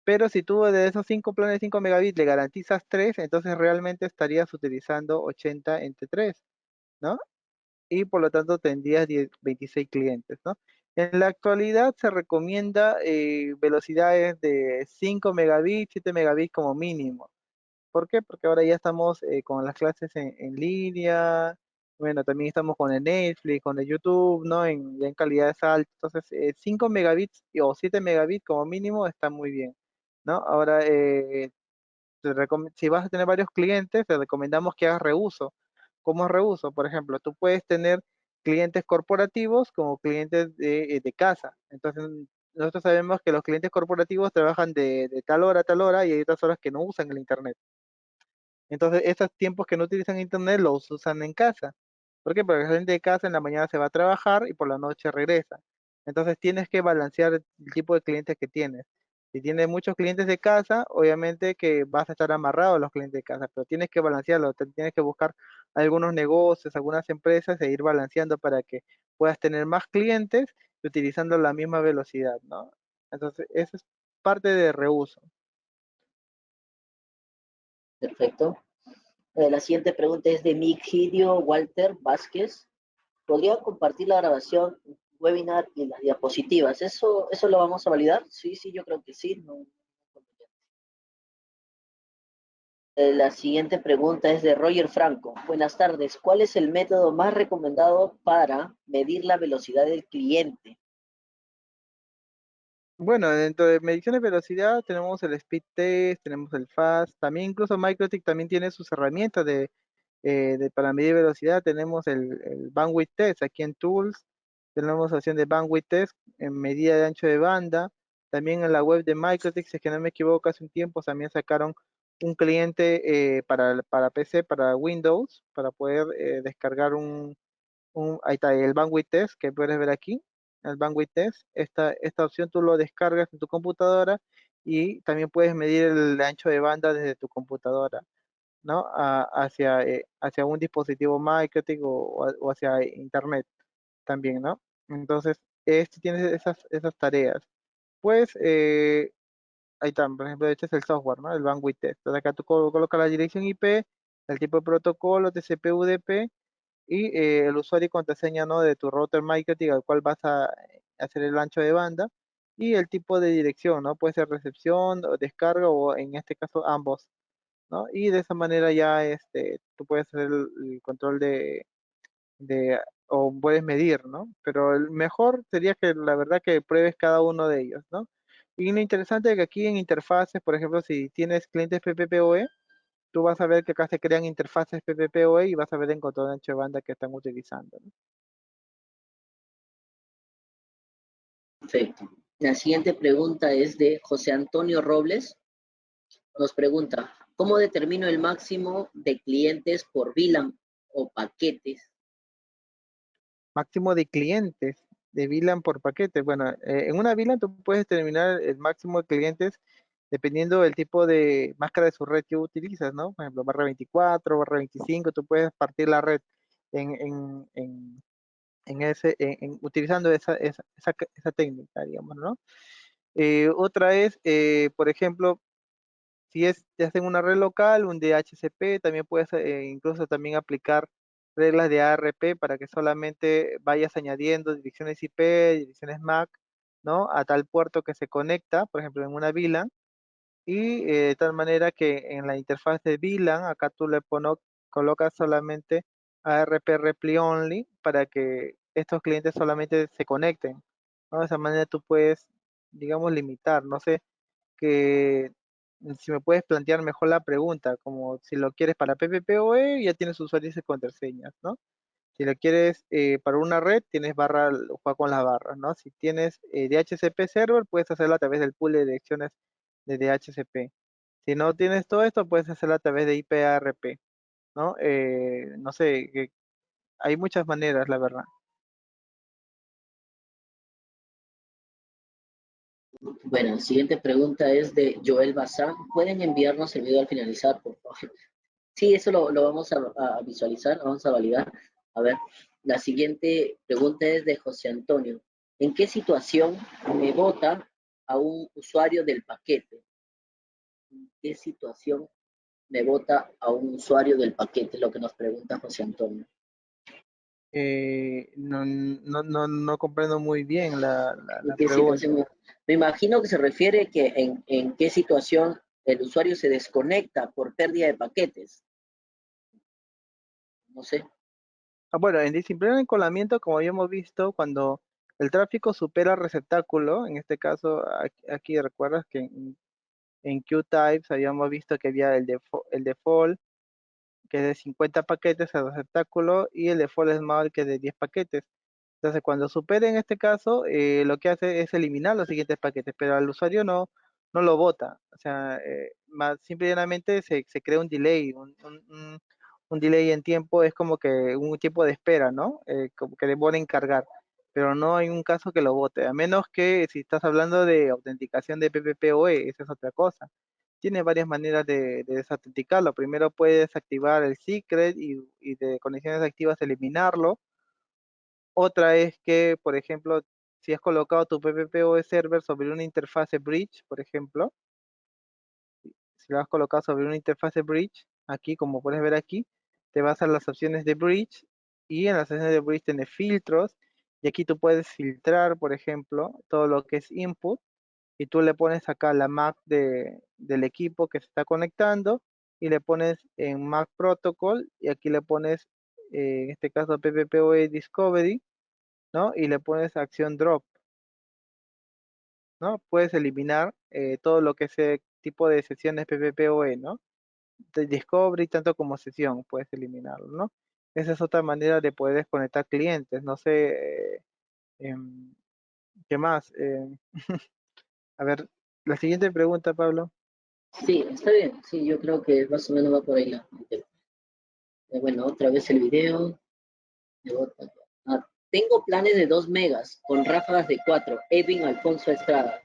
Pero si tú de esos 5 planes de 5 megabits le garantizas 3, entonces realmente estarías utilizando 80 entre 3, ¿no? Y por lo tanto tendrías 26 clientes, ¿no? En la actualidad se recomienda velocidades de 5 megabits, 7 megabits como mínimo. ¿Por qué? Porque ahora ya estamos con las clases en línea, bueno, también estamos con el Netflix, con el YouTube, ¿no? Ya en calidades altas. Entonces, 5 megabits o 7 megabits como mínimo está muy bien, ¿no? Ahora, si vas a tener varios clientes, te recomendamos que hagas reuso. ¿Cómo es reuso? Por ejemplo, tú puedes tener clientes corporativos como clientes de casa. Entonces, nosotros sabemos que los clientes corporativos trabajan de tal hora a tal hora y hay otras horas que no usan el Internet. Entonces, esos tiempos que no utilizan internet los usan en casa. ¿Por qué? Porque la gente de casa en la mañana se va a trabajar y por la noche regresa. Entonces, tienes que balancear el tipo de clientes que tienes. Si tienes muchos clientes de casa, obviamente que vas a estar amarrado a los clientes de casa, pero tienes que balancearlo, tienes que buscar algunos negocios, algunas empresas e ir balanceando para que puedas tener más clientes utilizando la misma velocidad, ¿no? Entonces, eso es parte de reuso. Perfecto. La siguiente pregunta es de Migidio Walter Vázquez. ¿Podría compartir la grabación, webinar y las diapositivas? ¿Eso lo vamos a validar? Sí, sí, yo creo que sí. La siguiente pregunta es de Roger Franco. Buenas tardes. ¿Cuál es el método más recomendado para medir la velocidad del cliente? Bueno, dentro de medición de velocidad tenemos el speed test, tenemos el fast, también incluso MikroTik también tiene sus herramientas para medir velocidad. Tenemos el bandwidth test aquí en Tools, tenemos opción de bandwidth test en medida de ancho de banda. También en la web de MikroTik, si es que no me equivoco, hace un tiempo también sacaron un cliente para PC, para Windows, para poder descargar ahí está el bandwidth test que puedes ver aquí, el bandwidth test. Esta opción tú lo descargas en tu computadora y también puedes medir el ancho de banda desde tu computadora, ¿no? Hacia un dispositivo MikroTik o hacia internet también, ¿no? Entonces, este tiene esas tareas. Pues, ahí está, por ejemplo, este es el software, ¿no? El bandwidth test. Entonces, acá tú colocas la dirección IP, el tipo de protocolo, TCP/UDP y el usuario y contraseña, ¿no? De tu router MikroTik al cual vas a hacer el ancho de banda y el tipo de dirección, ¿no? Puede ser recepción o descarga o en este caso ambos, ¿no? Y de esa manera ya tú puedes hacer el control de, o puedes medir, ¿no? Pero el mejor sería que la verdad que pruebes cada uno de ellos, ¿no? Y lo interesante es que aquí en interfaces, por ejemplo, si tienes clientes PPPoE, tú vas a ver que acá se crean interfaces PPPoE y vas a ver en control de ancho de banda que están utilizando, ¿no? Perfecto. La siguiente pregunta es de José Antonio Robles. Nos pregunta, ¿Cómo determino el máximo de clientes por VLAN o paquetes? Máximo de clientes de VLAN por paquete. Bueno, en una VLAN tú puedes determinar el máximo de clientes dependiendo del tipo de máscara de su red que utilizas, ¿no? Por ejemplo, barra 24, barra 25, tú puedes partir la red en, en, en, utilizando esa técnica, digamos, ¿no? Otra es, por ejemplo, si es, te hacen una red local, un DHCP, también puedes incluso también aplicar reglas de ARP para que solamente vayas añadiendo direcciones IP, direcciones MAC, ¿no? A tal puerto que se conecta, por ejemplo, en una VLAN, y de tal manera que en la interfaz de VLAN, acá tú colocas solamente ARP Reply Only para que estos clientes solamente se conecten, ¿no? De esa manera tú puedes, digamos, limitar, no sé, que si me puedes plantear mejor la pregunta, como si lo quieres para PPPoE, ya tienes usuarios y contraseñas, ¿no? Si lo quieres para una red, tienes barra, juega con las barras, ¿no? Si tienes DHCP server, puedes hacerlo a través del pool de direcciones de DHCP. Si no tienes todo esto, puedes hacerlo a través de IPARP, ¿no? No sé, hay muchas maneras, la verdad. Bueno, la siguiente pregunta es de Joel Bazán. ¿Pueden enviarnos el video al finalizar, por favor? Sí, eso lo vamos a visualizar, vamos a validar. A ver, la siguiente pregunta es de José Antonio. ¿En qué situación me vota a un usuario del paquete? ¿En qué situación me vota a un usuario del paquete? Lo que nos pregunta José Antonio. No comprendo muy bien ¿En la qué situación? pregunta. Me imagino que se refiere que en qué situación el usuario se desconecta por pérdida de paquetes. No sé. Ah, bueno, en disciplina de encolamiento, como habíamos visto, cuando el tráfico supera el receptáculo, en este caso, aquí recuerdas que en QTypes habíamos visto que había el default, que es de 50 paquetes al receptáculo, y el default small, que es de 10 paquetes. Entonces, cuando supere en este caso, lo que hace es eliminar los siguientes paquetes, pero al usuario no lo bota. O sea, más simple y llanamente se crea un delay, un delay en tiempo, es como que un tiempo de espera, ¿no? Como que demora en cargar, pero no hay un caso que lo bote, a menos que si estás hablando de autenticación de PPPoE, esa es otra cosa. Tiene varias maneras de desautenticarlo. Primero puedes activar el secret y de conexiones activas eliminarlo. Otra es que, por ejemplo, si has colocado tu PPPoE server sobre una interfase bridge, por ejemplo, si lo has colocado sobre una interfase bridge, aquí, como puedes ver aquí, te vas a las opciones de bridge y en las opciones de bridge tienes filtros y aquí tú puedes filtrar, por ejemplo, todo lo que es input y tú le pones acá la MAC del equipo que se está conectando y le pones en MAC protocol y aquí le pones, en este caso, PPPoE Discovery, ¿no? Y le pones acción drop, ¿no? Puedes eliminar todo lo que es tipo de sesiones PPPoE, ¿no? De Discovery tanto como sesión, puedes eliminarlo, ¿no? Esa es otra manera de poder desconectar clientes, no sé, ¿qué más? A ver, la siguiente pregunta, Pablo. Sí, está bien. Sí, yo creo que más o menos va por ahí bueno, otra vez el video. Ah, tengo planes de 2 megas con ráfagas de 4. Edwin Alfonso Estrada.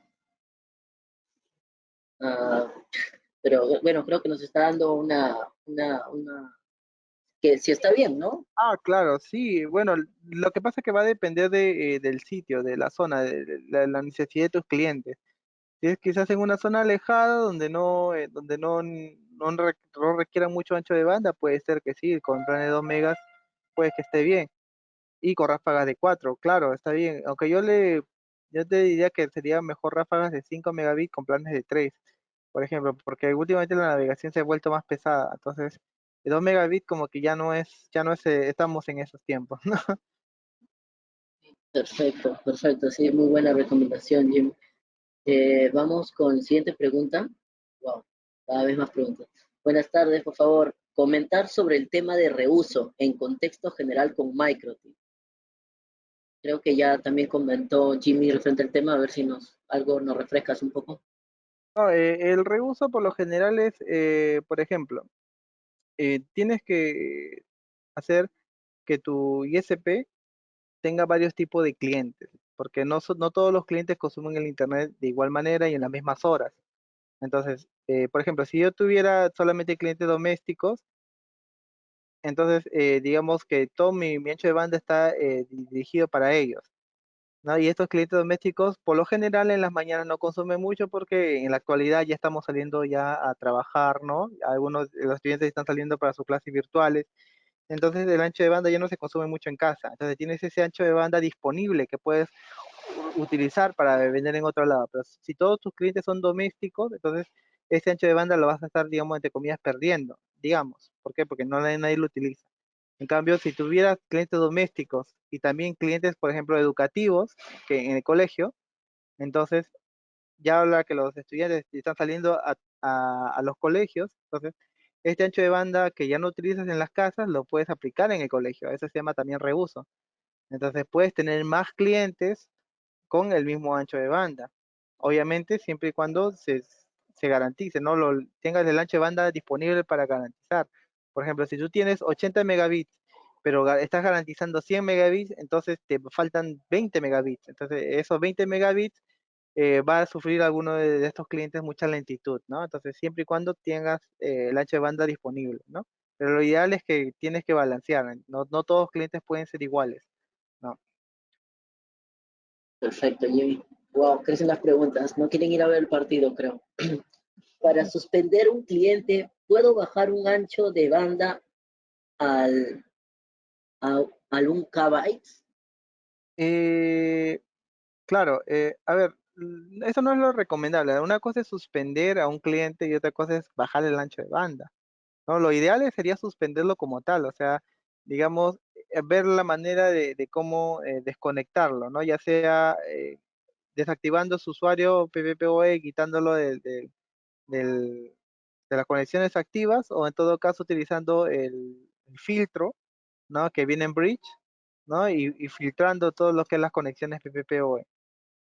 Ah, pero bueno, creo que nos está dando que si está bien, ¿no? Ah, claro, sí. Bueno, lo que pasa es que va a depender del sitio, de la zona, de la necesidad de tus clientes. Si es quizás en una zona alejada donde no requiera mucho ancho de banda, puede ser que sí, con plan de 2 megas puede que esté bien. Y con ráfagas de 4 claro, está bien. Aunque yo te diría que sería mejor ráfagas de 5 megabits con planes de 3 por ejemplo, porque últimamente la navegación se ha vuelto más pesada. Entonces, de 2 megabits como que ya no es, estamos en esos tiempos, ¿no? Perfecto, perfecto. Sí, muy buena recomendación, Jim. Vamos con la siguiente pregunta. Wow, cada vez más preguntas. Buenas tardes, por favor. Comentar sobre el tema de reuso en contexto general con MikroTik. Creo que ya también comentó Jimmy referente al tema, a ver si algo nos refrescas un poco. No, el reuso por lo general es, por ejemplo, tienes que hacer que tu ISP tenga varios tipos de clientes, porque no todos los clientes consumen el Internet de igual manera y en las mismas horas. Entonces, por ejemplo, si yo tuviera solamente clientes domésticos, entonces digamos que todo mi ancho de banda está dirigido para ellos, ¿no? Y estos clientes domésticos, por lo general, en las mañanas no consumen mucho porque en la actualidad ya estamos saliendo ya a trabajar, ¿no? Algunos de los estudiantes están saliendo para sus clases virtuales. Entonces el ancho de banda ya no se consume mucho en casa. Entonces tienes ese ancho de banda disponible que puedes utilizar para vender en otro lado. Pero si todos tus clientes son domésticos, entonces ese ancho de banda lo vas a estar, digamos, entre comillas, perdiendo, digamos. ¿Por qué? Porque nadie lo utiliza. En cambio, si tuvieras clientes domésticos y también clientes, por ejemplo, educativos, que en el colegio, entonces ya habla que los estudiantes están saliendo a los colegios, entonces este ancho de banda que ya no utilizas en las casas lo puedes aplicar en el colegio. Eso se llama también reuso. Entonces puedes tener más clientes con el mismo ancho de banda. Obviamente, siempre y cuando se garantice, ¿no? Tengas el ancho de banda disponible para garantizar. Por ejemplo, si tú tienes 80 megabits, pero estás garantizando 100 megabits, entonces te faltan 20 megabits. Entonces, esos 20 megabits va a sufrir alguno de estos clientes mucha lentitud, ¿no? Entonces, siempre y cuando tengas el ancho de banda disponible, ¿no? Pero lo ideal es que tienes que balancear, no todos los clientes pueden ser iguales, ¿no? Perfecto, Jimmy. Wow, crecen las preguntas. No quieren ir a ver el partido, creo. Para suspender un cliente, ¿puedo bajar un ancho de banda al, al 1 KB? Eh, claro, a ver, eso no es lo recomendable. Una cosa es suspender a un cliente y otra cosa es bajar el ancho de banda, ¿no? Lo ideal sería suspenderlo como tal, o sea, digamos, ver la manera de cómo desconectarlo, ¿no? Ya sea desactivando su usuario PPPoE, quitándolo del- de las conexiones activas o en todo caso utilizando el filtro, ¿no? Que viene en Bridge, ¿no? Y filtrando todo lo que es las conexiones PPPoE.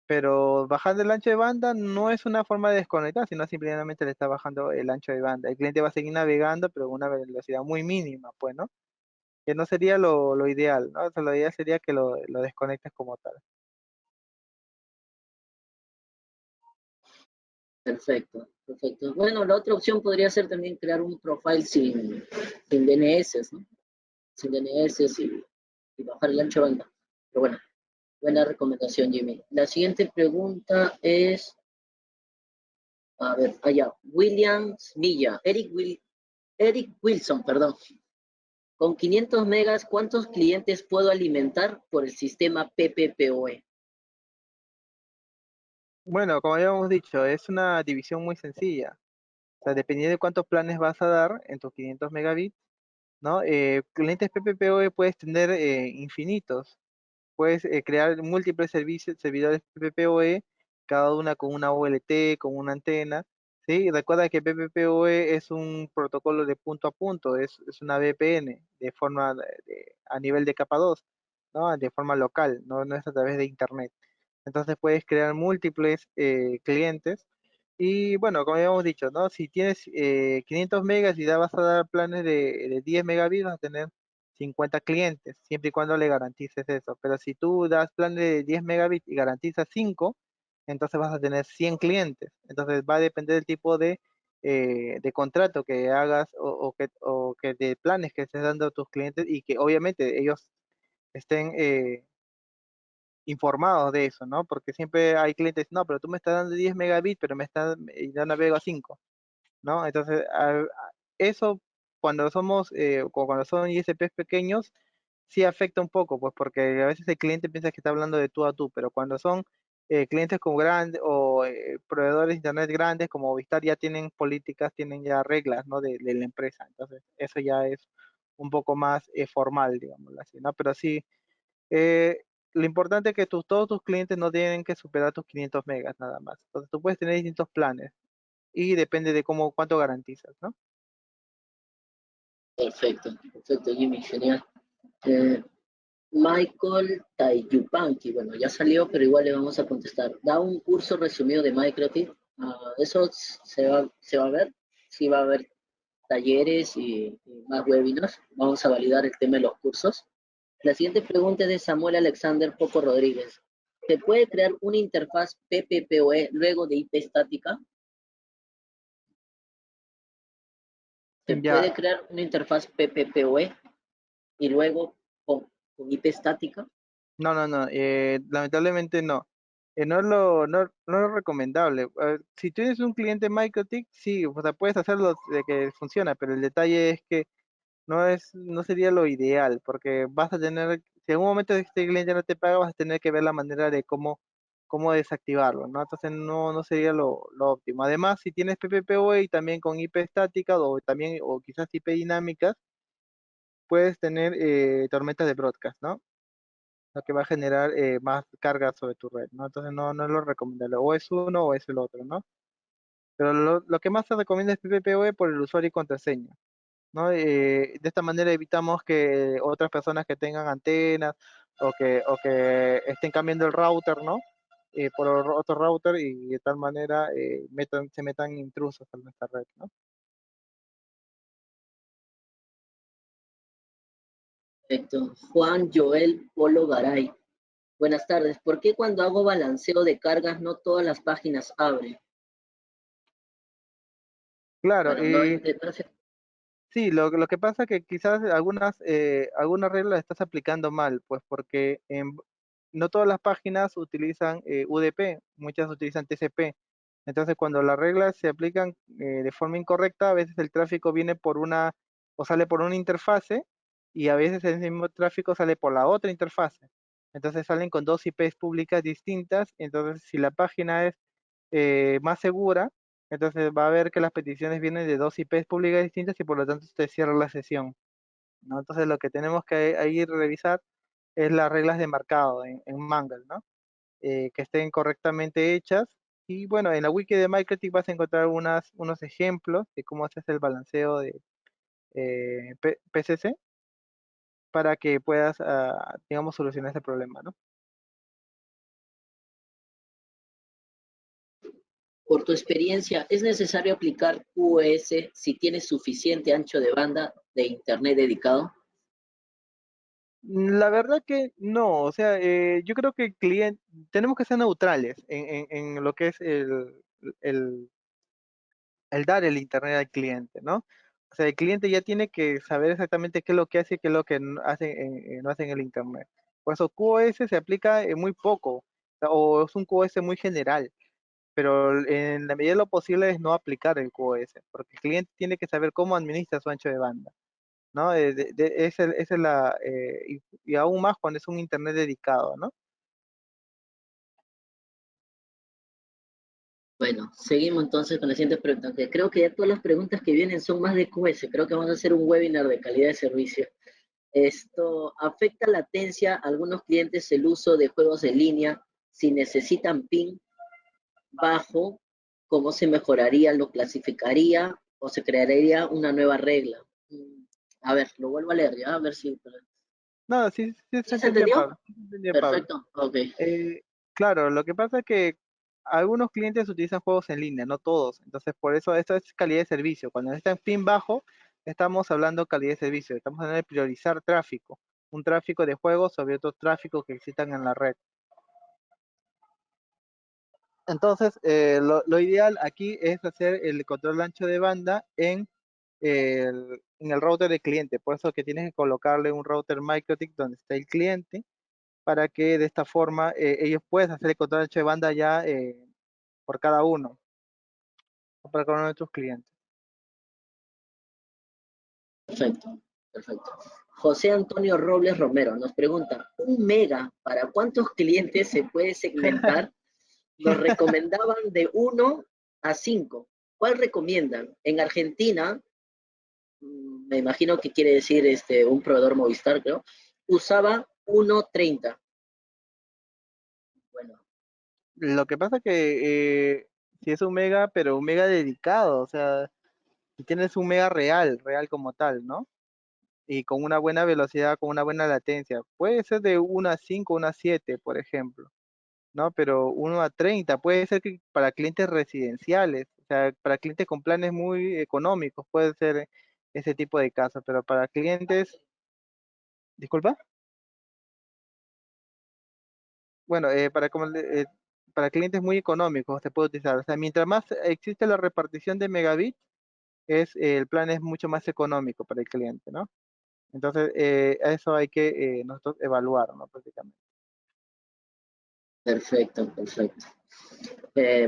Pero bajar el ancho de banda no es una forma de desconectar, sino simplemente le está bajando el ancho de banda. El cliente va a seguir navegando, pero con una velocidad muy mínima, pues, ¿no? Que no sería lo ideal, ¿no? O sea, lo ideal sería que lo desconectes como tal. Perfecto, perfecto. Bueno, la otra opción podría ser también crear un profile sin DNS, ¿no? Sin DNS y bajar el ancho de banda. Pero bueno, buena recomendación, Jimmy. La siguiente pregunta es, a ver, allá, Williams Milla, Eric Wilson, perdón. Con 500 megas, ¿cuántos clientes puedo alimentar por el sistema PPPoE? Bueno, como habíamos dicho, es una división muy sencilla. O sea, dependiendo de cuántos planes vas a dar en tus 500 megabits, ¿no? Clientes PPPoE puedes tener infinitos. Puedes crear múltiples servidores PPPoE, cada una con una OLT, con una antena, ¿sí? Y recuerda que PPPoE es un protocolo de punto a punto, es una VPN de forma a nivel de capa 2, ¿no? De forma local, no es a través de internet. Entonces puedes crear múltiples clientes. Y bueno, como habíamos dicho, ¿no? Si tienes 500 megas y ya vas a dar planes de 10 megabits, vas a tener 50 clientes, siempre y cuando le garantices eso. Pero si tú das planes de 10 megabits y garantizas 5, entonces vas a tener 100 clientes. Entonces va a depender del tipo de contrato que hagas o que de planes que estés dando a tus clientes y que obviamente ellos estén informados de eso, ¿no? Porque siempre hay clientes, no, pero tú me estás dando 10 megabits, pero y yo navego a 5, ¿no? Entonces, eso cuando son ISPs pequeños, sí afecta un poco, pues porque a veces el cliente piensa que está hablando de tú a tú, pero cuando son clientes como grandes o proveedores de internet grandes como Movistar ya tienen políticas, tienen ya reglas, ¿no? De la empresa, entonces eso ya es un poco más formal, digámoslo así, ¿no? Pero sí, eh, lo importante es que todos tus clientes no tienen que superar tus 500 megas nada más. Entonces tú puedes tener distintos planes y depende de cuánto garantizas, ¿no? Perfecto, perfecto, Jimmy, genial. Eh, Michael Tayupanqui, bueno, ya salió, pero igual le vamos a contestar. Da un curso resumido de Microtik. Eso se va a ver, sí va a haber talleres y más webinars. Vamos a validar el tema de los cursos. La siguiente pregunta es de Samuel Alexander Poco Rodríguez. ¿Se puede crear una interfaz PPPoE luego de IP estática? ¿Se puede Ya, crear una interfaz PPPoE y luego con IP estática? no, lamentablemente no. No es lo recomendable. Si tienes un cliente MikroTik, sí, o sea, puedes hacerlo de que funciona, pero el detalle es que no sería lo ideal, porque vas a tener, si en un momento este cliente no te paga, vas a tener que ver la manera de cómo desactivarlo, ¿no? Entonces no sería lo óptimo. Además, si tienes PPPoE y también con IP estática o quizás IP dinámicas, puedes tener tormentas de broadcast, ¿no? Lo que va a generar más carga sobre tu red, ¿no? Entonces no es lo recomendable, o es uno o es el otro, ¿no? Pero lo que más se recomienda es PPPoE por el usuario y contraseña, ¿no? De esta manera evitamos que otras personas que tengan antenas o que estén cambiando el router, ¿no? Por otro router y de tal manera se metan intrusos en nuestra red, ¿no? Perfecto. Juan Joel Polo Garay. Buenas tardes. ¿Por qué cuando hago balanceo de cargas no todas las páginas abren? Claro, Bueno, no, sí, lo que pasa es que quizás algunas reglas las estás aplicando mal, pues porque no todas las páginas utilizan UDP, muchas utilizan TCP. Entonces, cuando las reglas se aplican de forma incorrecta, a veces el tráfico viene o sale por una interfase y a veces el mismo tráfico sale por la otra interfase. Entonces salen con dos IPs públicas distintas. Entonces, si la página es más segura, entonces va a ver que las peticiones vienen de dos IPs públicas distintas y por lo tanto se cierra la sesión, ¿no? Entonces lo que tenemos que ahí revisar es las reglas de marcado en Mangle, ¿no? Que estén correctamente hechas. Y bueno, en la wiki de MikroTik vas a encontrar unos ejemplos de cómo se hace el balanceo de PCC para que puedas, digamos, solucionar ese problema, ¿no? por tu experiencia, ¿es necesario aplicar QoS si tienes suficiente ancho de banda de Internet dedicado? La verdad que no, o sea, yo creo que el cliente, tenemos que ser neutrales en lo que es el, el dar el internet al cliente, ¿no? O sea, el cliente ya tiene que saber exactamente qué es lo que hace y qué es lo que no hace en el internet. Por eso QoS se aplica muy poco, o es un QoS muy general, pero en la medida de lo posible es no aplicar el QoS, porque el cliente tiene que saber cómo administra su ancho de banda, ¿no? Esa es y aún más cuando es un internet dedicado, ¿no? Bueno, seguimos entonces con la siguiente pregunta, que creo que ya todas las preguntas que vienen son más de QoS. Creo que vamos a hacer un webinar de calidad de servicio. Esto afecta latencia a algunos clientes el uso de juegos en línea si necesitan ping bajo, ¿cómo se mejoraría? ¿Lo clasificaría o se crearía una nueva regla? A ver, lo vuelvo a leer ya, a ver si... No, sí se ¿Ya se entendía, entendió? Pablo, sí se entendía, Pablo. Perfecto, ok. Eh, claro, lo que pasa es que algunos clientes utilizan juegos en línea, no todos. Entonces, por eso esto es calidad de servicio. Cuando está en pin bajo, estamos hablando calidad de servicio. Estamos hablando de priorizar tráfico, un tráfico de juegos sobre otros tráficos que existan en la red. Entonces, lo ideal aquí es hacer el control ancho de banda en el router de cliente. Por eso que tienes que colocarle un router MikroTik donde está el cliente para que de esta forma ellos puedan hacer el control ancho de banda ya por cada uno, o para cada uno de tus clientes. Perfecto, perfecto. José Antonio Robles Romero nos pregunta, ¿un mega para cuántos clientes se puede segmentar? Nos recomendaban de 1 a 5. ¿Cuál recomiendan? En Argentina, me imagino que quiere decir un proveedor Movistar, creo, usaba 1.30. Bueno, Lo que pasa que si es un mega, pero un mega dedicado, o sea, si tienes un mega real como tal, ¿no? Y con una buena velocidad, con una buena latencia, puede ser de 1 a 5, 1 a 7, por ejemplo. ¿no? Pero 1 a 30 puede ser que para clientes residenciales, o sea, para clientes con planes muy económicos, puede ser ese tipo de casos, pero para clientes, disculpa, bueno, para clientes muy económicos se puede utilizar, o sea, mientras más existe la repartición de megabits, el plan es mucho más económico para el cliente, ¿no? Entonces, eso hay que nosotros evaluar, ¿no? Prácticamente. Perfecto, perfecto.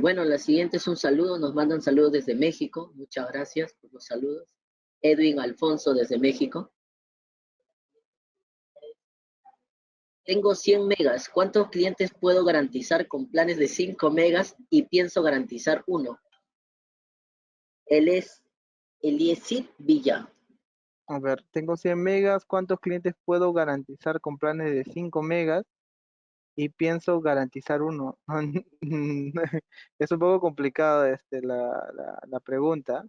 Bueno, la siguiente es un saludo, nos mandan saludos desde México, muchas gracias por los saludos. Edwin Alfonso desde México. Tengo 100 megas, ¿cuántos clientes puedo garantizar con planes de 5 megas y pienso garantizar uno? Él es Eliezer Villa. A ver, tengo 100 megas, ¿cuántos clientes puedo garantizar con planes de 5 megas? Y pienso garantizar uno. Es un poco complicado la pregunta.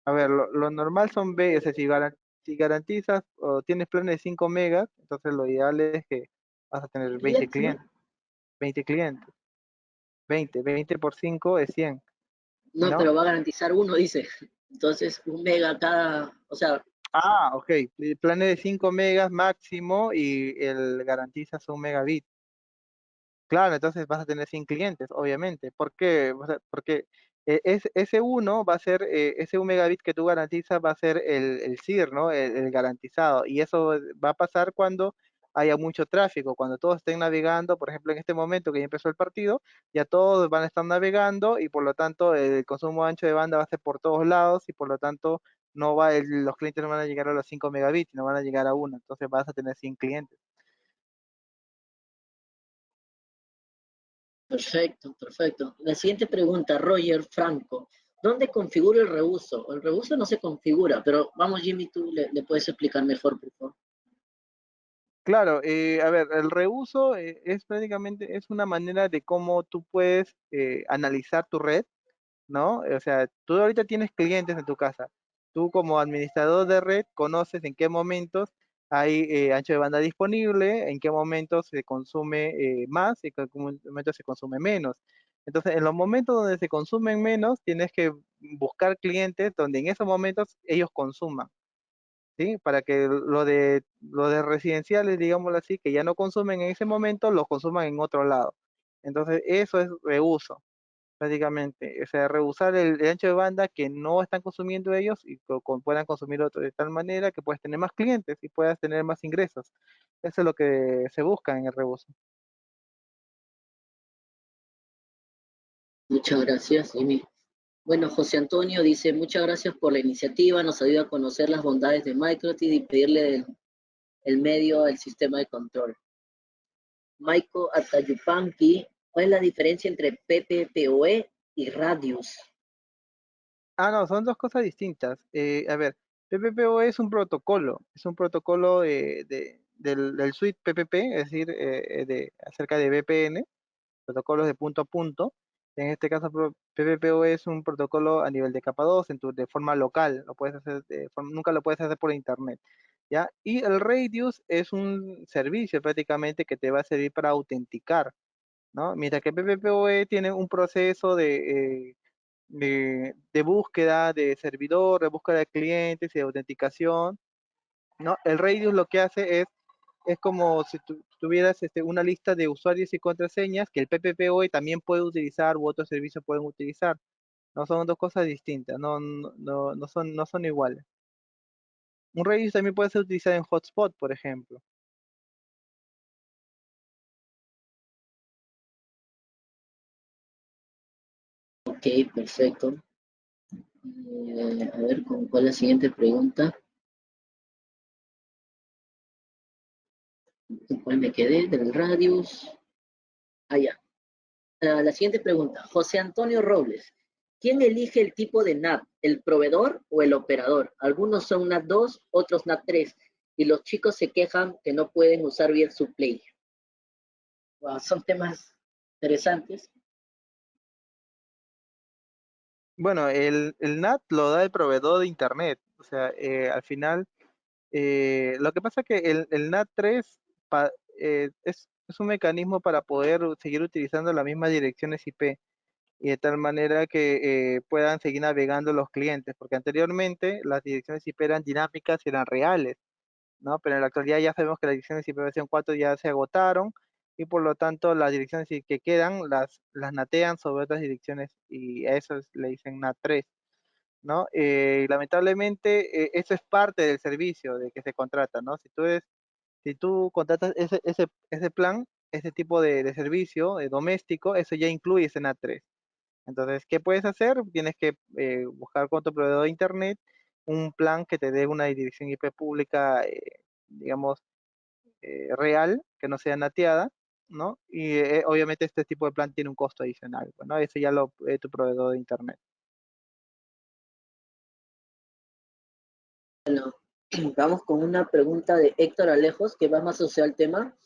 A ver, lo normal son B, o sea, si garantizas o tienes planes de 5 megas, entonces lo ideal es que vas a tener 20 Clientes, ¿no? clientes, 20 clientes, 20 por 5 es 100, No, ¿no? pero va a garantizar uno, dice. Entonces, un mega cada, o sea, Ah, ok, planes de 5 megas máximo y el garantizas 1 megabit. Claro, entonces vas a tener 100 clientes, obviamente. ¿Por qué? O sea, porque ese uno va a ser, ese 1 megabit que tú garantizas va a ser el SIR, ¿no? El garantizado. Y eso va a pasar cuando haya mucho tráfico, cuando todos estén navegando, por ejemplo, en este momento que ya empezó el partido, ya todos van a estar navegando y por lo tanto el consumo ancho de banda va a ser por todos lados y por lo tanto los clientes no van a llegar a los 5 megabits, no van a llegar a uno. Entonces vas a tener 100 clientes. perfecto, perfecto. La siguiente pregunta, Roger Franco. ¿Dónde configuro el reuso? El reuso no se configura, pero vamos, Jimmy, tú le puedes explicar mejor, por favor. Claro, a ver, el reuso es prácticamente es una manera de cómo tú puedes analizar tu red, ¿no? O sea, tú ahorita tienes clientes en tu casa. Tú como administrador de red conoces en qué momentos hay ancho de banda disponible, en qué momentos se consume más y en qué momentos se consume menos. Entonces, en los momentos donde se consumen menos, tienes que buscar clientes donde en esos momentos ellos consuman. ¿Sí? Para que lo de residenciales, digámoslo así, que ya no consumen en ese momento, los consuman en otro lado. Entonces, eso es reuso, prácticamente. O sea, reusar el ancho de banda que no están consumiendo ellos y puedan consumir otro de tal manera que puedas tener más clientes y puedas tener más ingresos. Eso es lo que se busca en el reuso. Muchas gracias, Jimmy. Bueno, José Antonio dice, muchas gracias por la iniciativa, nos ayuda a conocer las bondades de MicroTid y pedirle el medio al sistema de control. Maiko Atayupanqui, ¿cuál es la diferencia entre PPPoE y Radius? Ah, no, son dos cosas distintas. A ver, PPPoE es un protocolo del suite PPP, es decir, acerca de VPN, protocolos de punto a punto. En este caso, PPPoE es un protocolo a nivel de capa 2, de forma local, lo puedes hacer nunca lo puedes hacer por internet, ¿ya? Y el Radius es un servicio prácticamente que te va a servir para autenticar, ¿no? Mientras que PPPoE tiene un proceso de búsqueda de servidor, de búsqueda de clientes y de autenticación, ¿no? El Radius lo que hace es como si tuvieras una lista de usuarios y contraseñas que el PPPoE también puede utilizar u otros servicios pueden utilizar. No son dos cosas distintas, no son iguales. Un Radius también puede ser utilizado en hotspot, por ejemplo. Ok, perfecto. A ver, ¿cuál es la siguiente pregunta? ¿En cuál me quedé? Del Radius. Ah, ya. La siguiente pregunta. José Antonio Robles. ¿Quién elige el tipo de NAT? ¿El proveedor o el operador? Algunos son NAT 2, otros NAT 3. Y los chicos se quejan que no pueden usar bien su Play. Wow, son temas interesantes. Bueno, el NAT lo da el proveedor de internet. O sea, al final, lo que pasa es que el NAT 3 pa- es es un mecanismo para poder seguir utilizando las mismas direcciones IP y de tal manera que puedan seguir navegando los clientes, porque anteriormente las direcciones IP eran dinámicas y eran reales, ¿no? Pero en la actualidad ya sabemos que las direcciones IP versión 4 ya se agotaron y por lo tanto las direcciones que quedan las natean sobre otras direcciones y a eso le dicen NAT3, ¿no? Y lamentablemente eso es parte del servicio de que se contrata, ¿no? Si tú contratas ese plan, ese tipo de servicio doméstico, eso ya incluye ese NAT3. Entonces, ¿qué puedes hacer? Tienes que buscar con tu proveedor de internet un plan que te dé una dirección IP pública, digamos, real, que no sea nateada, ¿no? Y obviamente este tipo de plan tiene un costo adicional, ¿no? Eso ya lo tu proveedor de internet. Bueno, vamos con una pregunta de Héctor Alejos, que va más asociado al tema.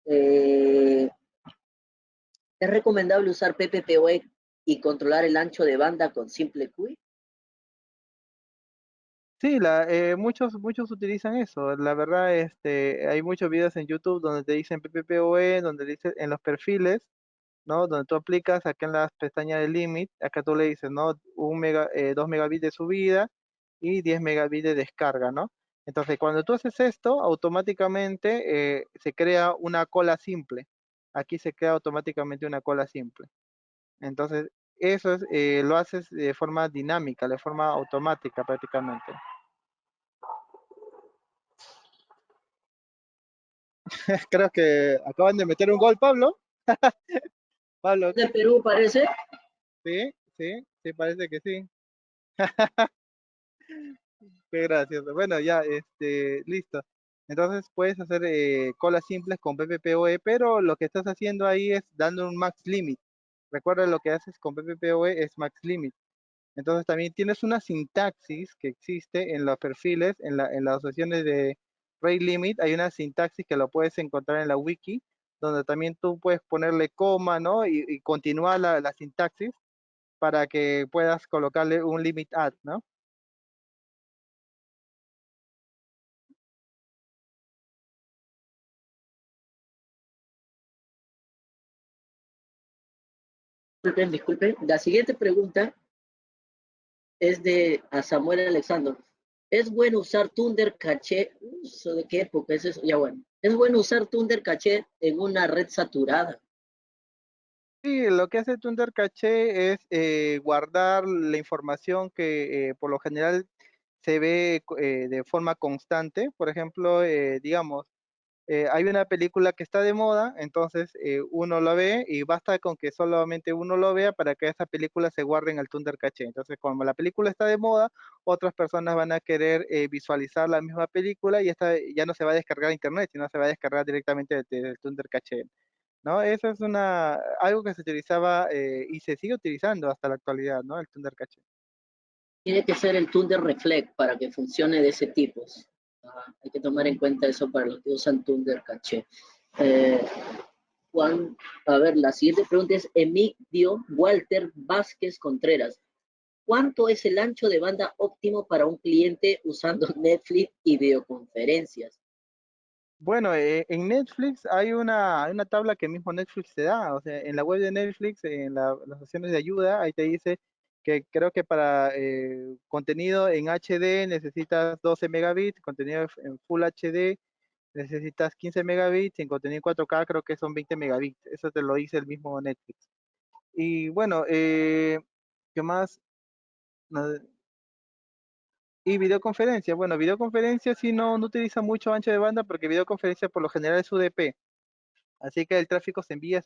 Eh, ¿Es recomendable usar PPPoE y controlar el ancho de banda con simple QI? Sí, muchos utilizan eso. La verdad, hay muchos videos en YouTube donde te dicen PPPoE, donde dice en los perfiles, ¿no? Donde tú aplicas acá en las pestañas de limit, acá tú le dices, ¿no? 2 megabits de subida y 10 megabits de descarga, ¿no? Entonces, cuando tú haces esto, automáticamente se crea una cola simple. Aquí se crea automáticamente una cola simple. Entonces, eso lo haces de forma dinámica, de forma automática prácticamente. Creo que acaban de meter un gol, Pablo. Pablo, De Perú parece. sí, sí, sí, parece que sí. Qué gracioso. Bueno, ya, listo. Entonces puedes hacer colas simples con PPPoE, pero lo que estás haciendo ahí es dando un max limit. Recuerda lo que haces con PPPoE es max limit. Entonces también tienes una sintaxis que existe en los perfiles, en las opciones de rate limit, hay una sintaxis que lo puedes encontrar en la wiki, donde también tú puedes ponerle coma, ¿no? Y continuar la sintaxis para que puedas colocarle un limit add, ¿no? Disculpen, disculpen. La siguiente pregunta es de a Samuel Alexander. ¿Es bueno usar Thunder Caché? ¿De qué época es eso? Ya bueno. ¿Es bueno usar Thunder Caché en una red saturada? Sí, lo que hace Thunder Caché es guardar la información que por lo general se ve de forma constante. Por ejemplo, digamos, hay una película que está de moda, entonces uno lo ve y basta con que solamente uno lo vea para que esa película se guarde en el Thunder Caché. Entonces, como la película está de moda, otras personas van a querer visualizar la misma película y esta ya no se va a descargar a internet, sino se va a descargar directamente del Thunder Caché. ¿No? Eso es algo que se utilizaba y se sigue utilizando hasta la actualidad, ¿no? El Thunder Caché. Tiene que ser el Thunder Reflect para que funcione de ese tipo. Hay que tomar en cuenta eso para los que usan Thunder Caché. Eh, Juan, a ver, la siguiente pregunta es Emilio Walter Vázquez Contreras. ¿Cuánto es el ancho de banda óptimo para un cliente usando Netflix y videoconferencias? Bueno, en Netflix hay una tabla que mismo Netflix te da, o sea, en la web de Netflix, en las opciones de ayuda, ahí te dice que creo que para contenido en HD necesitas 12 megabits, contenido en Full HD necesitas 15 megabits, y en contenido en 4K creo que son 20 megabits, eso te lo dice el mismo Netflix. Y bueno, ¿qué más? No, y videoconferencia, bueno, videoconferencia sí no utiliza mucho ancho de banda porque videoconferencia por lo general es UDP, así que el tráfico se envía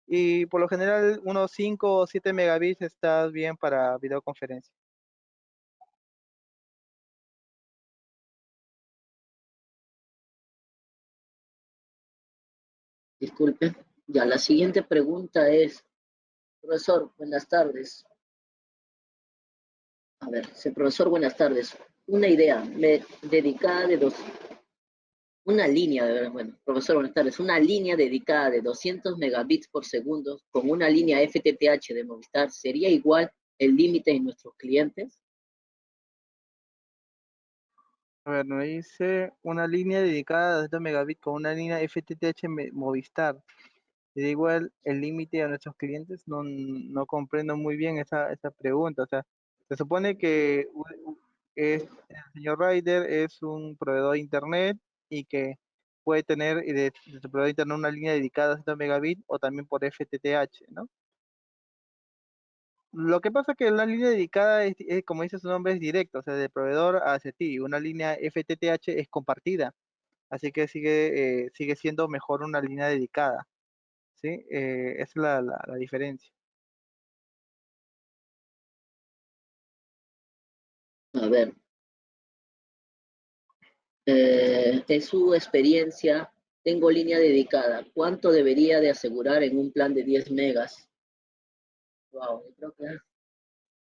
y por lo general unos 5 o 7 megabits está bien para videoconferencia. Disculpe. Ya, la siguiente pregunta es, profesor, buenas tardes. A ver, profesor, buenas tardes. Una idea dedicada de una línea, bueno, profesor, buenas tardes, una línea dedicada de 200 megabits por segundo con una línea FTTH de Movistar, ¿sería igual el límite en nuestros clientes? A ver, nos dice una línea dedicada a 200 megabits con una línea FTTH Movistar. Y da igual el límite a nuestros clientes, no comprendo muy bien esa pregunta. O sea, se supone que el señor Ryder es un proveedor de internet y que puede tener de su proveedor de internet una línea dedicada a 200 megabits o también por FTTH, ¿no? Lo que pasa es que la línea dedicada como dice su nombre, es directa, o sea, del proveedor hacia ti. Una línea FTTH es compartida, así que sigue siendo mejor una línea dedicada, ¿sí? Esa es la diferencia. A ver, en su experiencia, tengo línea dedicada. ¿Cuánto debería de asegurar en un plan de 10 megas? Wow, yo creo que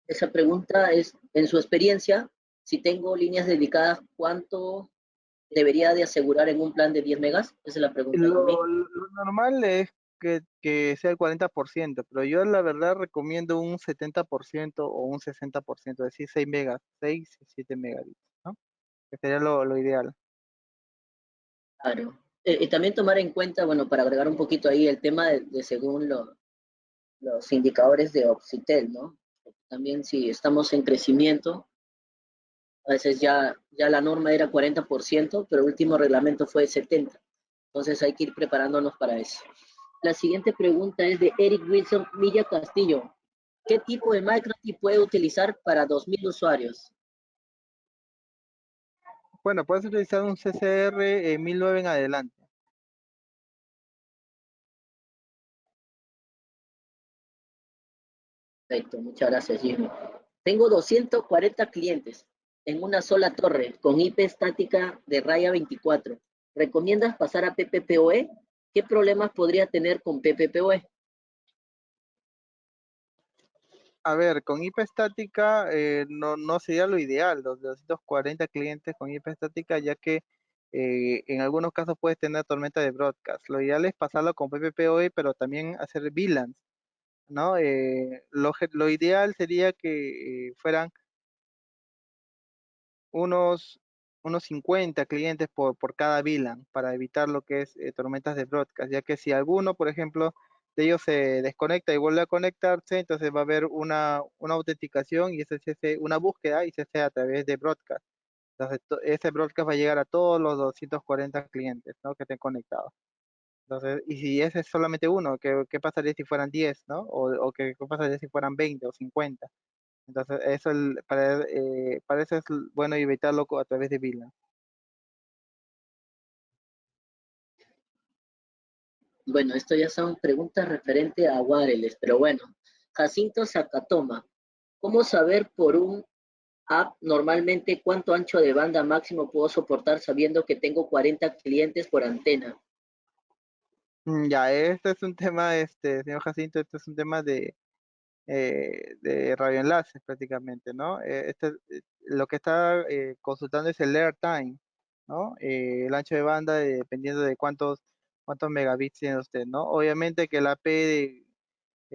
esa pregunta es, en su experiencia, si tengo líneas dedicadas, ¿cuánto debería de asegurar en un plan de 10 megas? Esa es la pregunta, Jimmy. Lo normal es que sea el 40%, pero yo la verdad recomiendo un 70% o un 60%, es decir, 6 megas, 6 7 megabits, ¿no? Que sería lo ideal. Claro. Y también tomar en cuenta, bueno, para agregar un poquito ahí el tema de según los indicadores de Oxitel, ¿no? También si estamos en crecimiento, a veces ya la norma era 40%, pero el último reglamento fue 70%. Entonces hay que ir preparándonos para eso. La siguiente pregunta es de Eric Wilson Milla Castillo. ¿Qué tipo de MicroTik puede utilizar para 2.000 usuarios? Bueno, puedes utilizar un CCR 1009 en adelante. Perfecto, muchas gracias, Jimmy. Tengo 240 clientes en una sola torre con IP estática de raya 24. ¿Recomiendas pasar a PPPoE? ¿Qué problemas podría tener con PPPoE? A ver, con IP estática no sería lo ideal, los 240 clientes con IP estática, ya que en algunos casos puedes tener tormenta de broadcast. Lo ideal es pasarlo con PPPoE, pero también hacer VLANs, ¿no? Lo ideal sería que fueran unos, unos 50 clientes por cada VLAN para evitar lo que es tormentas de broadcast, ya que si alguno, por ejemplo, de ellos se desconecta y vuelve a conectarse, entonces va a haber una autenticación y ese se hace una búsqueda y se hace a través de broadcast. Entonces, ese broadcast va a llegar a todos los 240 clientes, ¿no? Que estén conectados. Entonces, y si ese es solamente uno, ¿qué pasaría si fueran 10, ¿no? O qué pasaría si fueran 20 o 50? Entonces, para eso es bueno evitarlo a través de VLAN. Bueno, esto ya son preguntas referentes a wireless, pero bueno. Jacinto Zacatoma, ¿cómo saber por un app normalmente cuánto ancho de banda máximo puedo soportar sabiendo que tengo 40 clientes por antena? Ya, este es un tema, señor Jacinto, este es un tema de radioenlaces prácticamente, ¿no? Lo que está consultando es el airtime, ¿no? El ancho de banda dependiendo de cuántos megabits tiene usted, ¿no? Obviamente que el AP,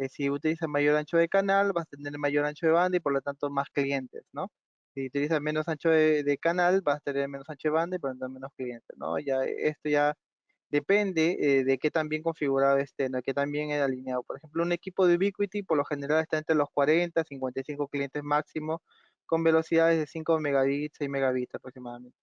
si utiliza mayor ancho de canal, vas a tener mayor ancho de banda y por lo tanto más clientes, ¿no? Si utiliza menos ancho de canal, vas a tener menos ancho de banda y por lo tanto menos clientes, ¿no? Ya, esto ya depende de qué tan bien configurado esté, ¿no? Qué tan bien alineado. Por ejemplo, un equipo de Ubiquiti por lo general está entre los 40, 55 clientes máximo, con velocidades de 5 megabits, 6 megabits aproximadamente.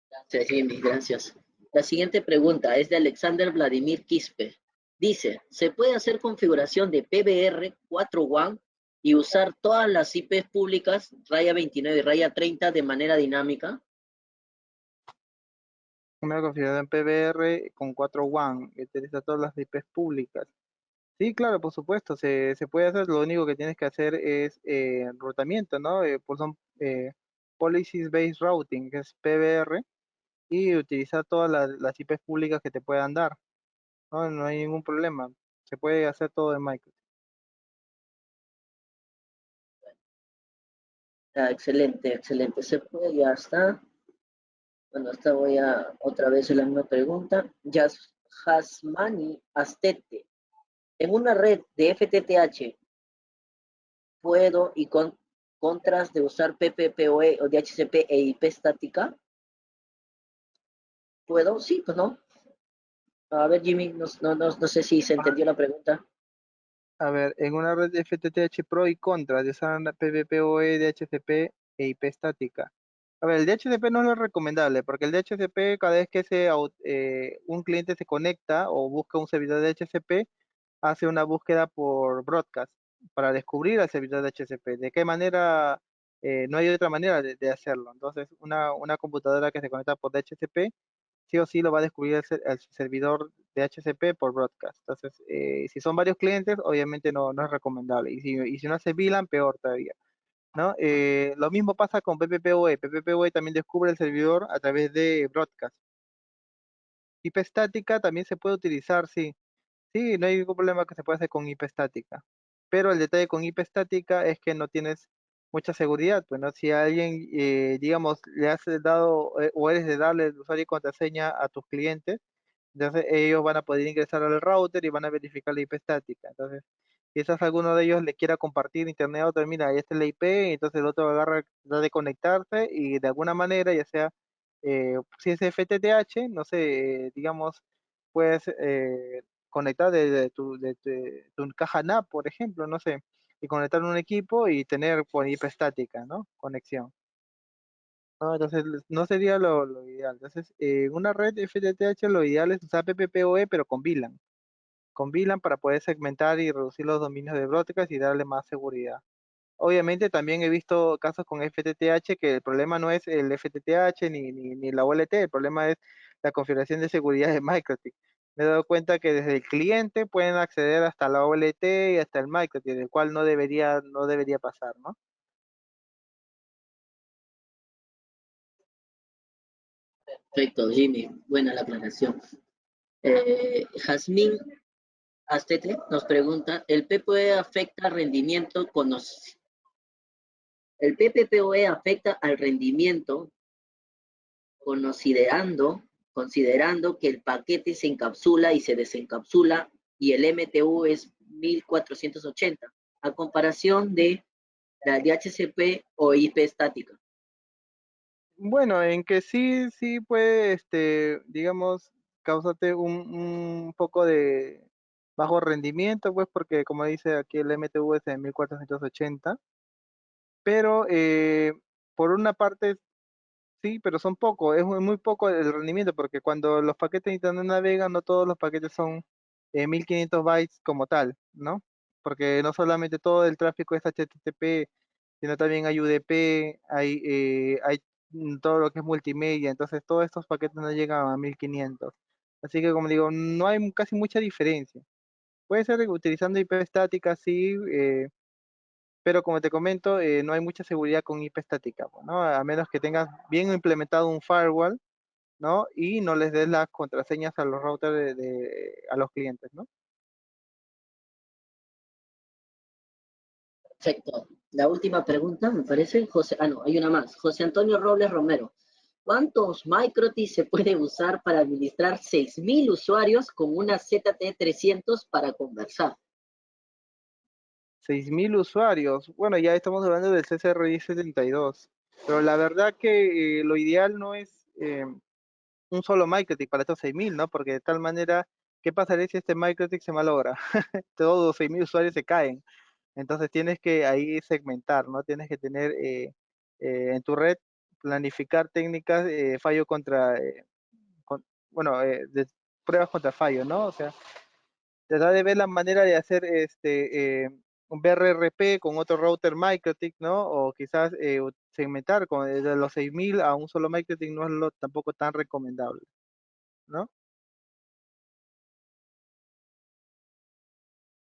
Gracias, Jimmy, gracias. La siguiente pregunta es de Alexander Vladimir Quispe. Dice, ¿se puede hacer configuración de PBR 4 WAN y usar todas las IPs públicas, raya 29 y raya 30, de manera dinámica? Una configuración PBR con 4 WAN, que utiliza todas las IPs públicas. Sí, claro, por supuesto, se puede hacer. Lo único que tienes que hacer es rotamiento, ¿no? Son Policies Based Routing, que es PBR, y utilizar todas las IPs públicas que te puedan dar. No, no hay ningún problema. Se puede hacer todo en Microsoft. Ah, excelente, excelente. Se puede, ya está. Bueno, esta voy a otra vez la misma pregunta. Jasmani Astete. En una red de FTTH, ¿puedo y contras de usar PPPoE o DHCP e IP estática? ¿Puedo? Sí, pues no. A ver, Jimmy, no sé si se entendió la pregunta. A ver, en una red FTTH pro y contra de usar PVPoE, DHCP e IP estática. A ver, el DHCP no es lo recomendable, porque el DHCP cada vez que un cliente se conecta o busca un servidor de DHCP, hace una búsqueda por broadcast para descubrir al servidor de DHCP. ¿De qué manera? No hay otra manera de hacerlo. Entonces, una computadora que se conecta por DHCP sí o sí lo va a descubrir el servidor de HCP por broadcast. Entonces, si son varios clientes, obviamente no es recomendable. Y si no hace VLAN, peor todavía, ¿no? Lo mismo pasa con PPPoE. PPPoE también descubre el servidor a través de broadcast. IP estática también se puede utilizar, sí. Sí, no hay ningún problema que se pueda hacer con IP estática. Pero el detalle con IP estática es que no tienes mucha seguridad. Pues, ¿no? Si alguien, digamos, le has dado o eres de darle el usuario y contraseña a tus clientes, entonces ellos van a poder ingresar al router y van a verificar la IP estática. Entonces, quizás alguno de ellos le quiera compartir internet a otro, mira, ahí está la IP, y entonces el otro agarra, trata de conectarse y de alguna manera, ya sea, si es FTTH, no sé, digamos, puedes conectar de tu caja NAP, por ejemplo, no sé, y conectar un equipo y tener por IP estática, ¿no? Conexión. ¿No? Entonces no sería lo ideal. Entonces, en una red FTTH lo ideal es usar PPPoE, pero con VLAN. Con VLAN para poder segmentar y reducir los dominios de broadcast y darle más seguridad. Obviamente también he visto casos con FTTH que el problema no es el FTTH ni la OLT, el problema es la configuración de seguridad de MikroTik. Me he dado cuenta que desde el cliente pueden acceder hasta la OLT y hasta el MikroTik, el cual no debería pasar, ¿no? Perfecto, Jimmy. Buena la aclaración. Jazmín Astete nos pregunta, ¿el PPPoE afecta al rendimiento considerando que el paquete se encapsula y se desencapsula y el MTU es 1480 a comparación de la DHCP o IP estática? Bueno, en que sí puede, digamos, causarte un poco de bajo rendimiento, pues porque como dice aquí el MTU es de 1480, pero por una parte sí, pero son poco, es muy poco el rendimiento, porque cuando los paquetes de internet navegan, no todos los paquetes son 1500 bytes como tal, ¿no? Porque no solamente todo el tráfico es HTTP, sino también hay UDP, hay todo lo que es multimedia, entonces todos estos paquetes no llegan a 1500. Así que como digo, no hay casi mucha diferencia. Puede ser utilizando IP estática, sí, pero como te comento, no hay mucha seguridad con IP estática, pues, ¿no? A menos que tengas bien implementado un firewall, ¿no? Y no les des las contraseñas a los routers a los clientes, ¿no? Perfecto. La última pregunta, me parece, no, hay una más. José Antonio Robles Romero. ¿Cuántos MikroTik se puede usar para administrar 6.000 usuarios con una ZT300 para conversar? 6000 usuarios. Bueno, ya estamos hablando del CCRI 72. Pero la verdad que lo ideal no es un solo MikroTik para estos 6000, ¿no? Porque de tal manera, ¿qué pasaría si este MikroTik se malogra? Todos los 6000 usuarios se caen. Entonces tienes que ahí segmentar, ¿no? Tienes que tener en tu red, planificar técnicas fallo contra, bueno, de pruebas contra fallo, ¿no? O sea, tratar de ver la manera de hacer un BRRP con otro router MikroTik, ¿no? O quizás segmentar de los 6000 a un solo MikroTik no es tampoco tan recomendable, ¿no?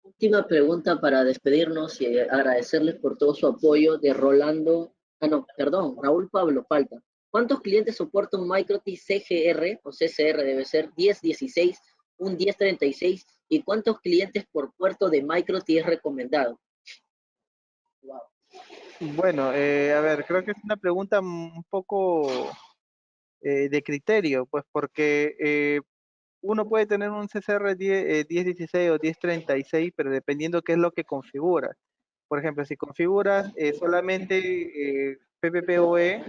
Última pregunta para despedirnos y agradecerles por todo su apoyo de Rolando, no, perdón, Raúl Pablo Falta. ¿Cuántos clientes soporta un MikroTik CGR o CCR? Debe ser 1016, un 1036 y cuántos clientes por puerto de MikroTik es recomendado. Wow. Bueno, a ver, creo que es una pregunta un poco de criterio, pues porque uno puede tener un CCR 1016 o 1036, pero dependiendo qué es lo que configura. Por ejemplo, si configuras solamente PPPoE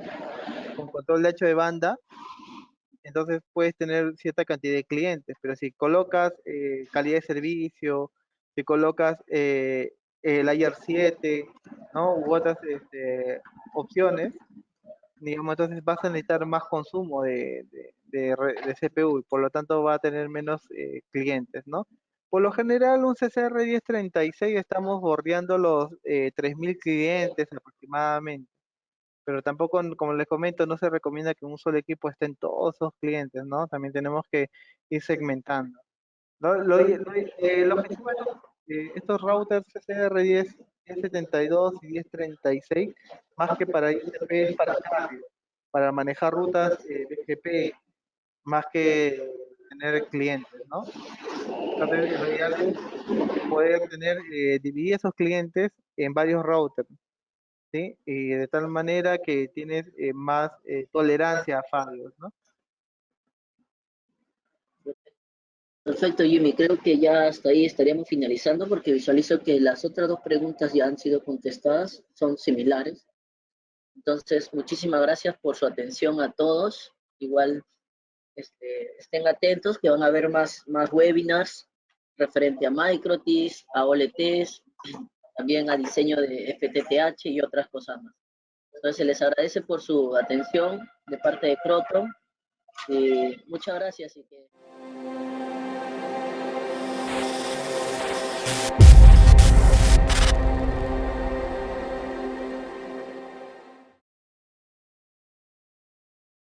con control de ancho de banda, entonces puedes tener cierta cantidad de clientes, pero si colocas calidad de servicio, si colocas el IR7, ¿no? U otras opciones, digamos, entonces vas a necesitar más consumo de CPU y por lo tanto va a tener menos clientes, ¿no? Por lo general, un CCR 1036 estamos bordeando los 3000 clientes aproximadamente, pero tampoco, como les comento, no se recomienda que un solo equipo estén todos esos clientes, ¿no? También tenemos que ir segmentando. El objetivo de estos routers CCR10, 1072 y 1036, más que para ICP, es para cambio, para manejar rutas BGP, más que tener clientes, ¿no? Entonces, lo ideal es poder dividir esos clientes en varios routers, ¿sí? Y de tal manera que tienes más tolerancia a fallos, ¿no? Perfecto, Jimmy. Creo que ya hasta ahí estaríamos finalizando porque visualizo que las otras dos preguntas ya han sido contestadas, son similares. Entonces, muchísimas gracias por su atención a todos. Igual estén atentos que van a haber más webinars referente a MikroTik, a OLTs, también a diseño de FTTH y otras cosas más. Entonces, se les agradece por su atención de parte de Croton. Muchas gracias y que...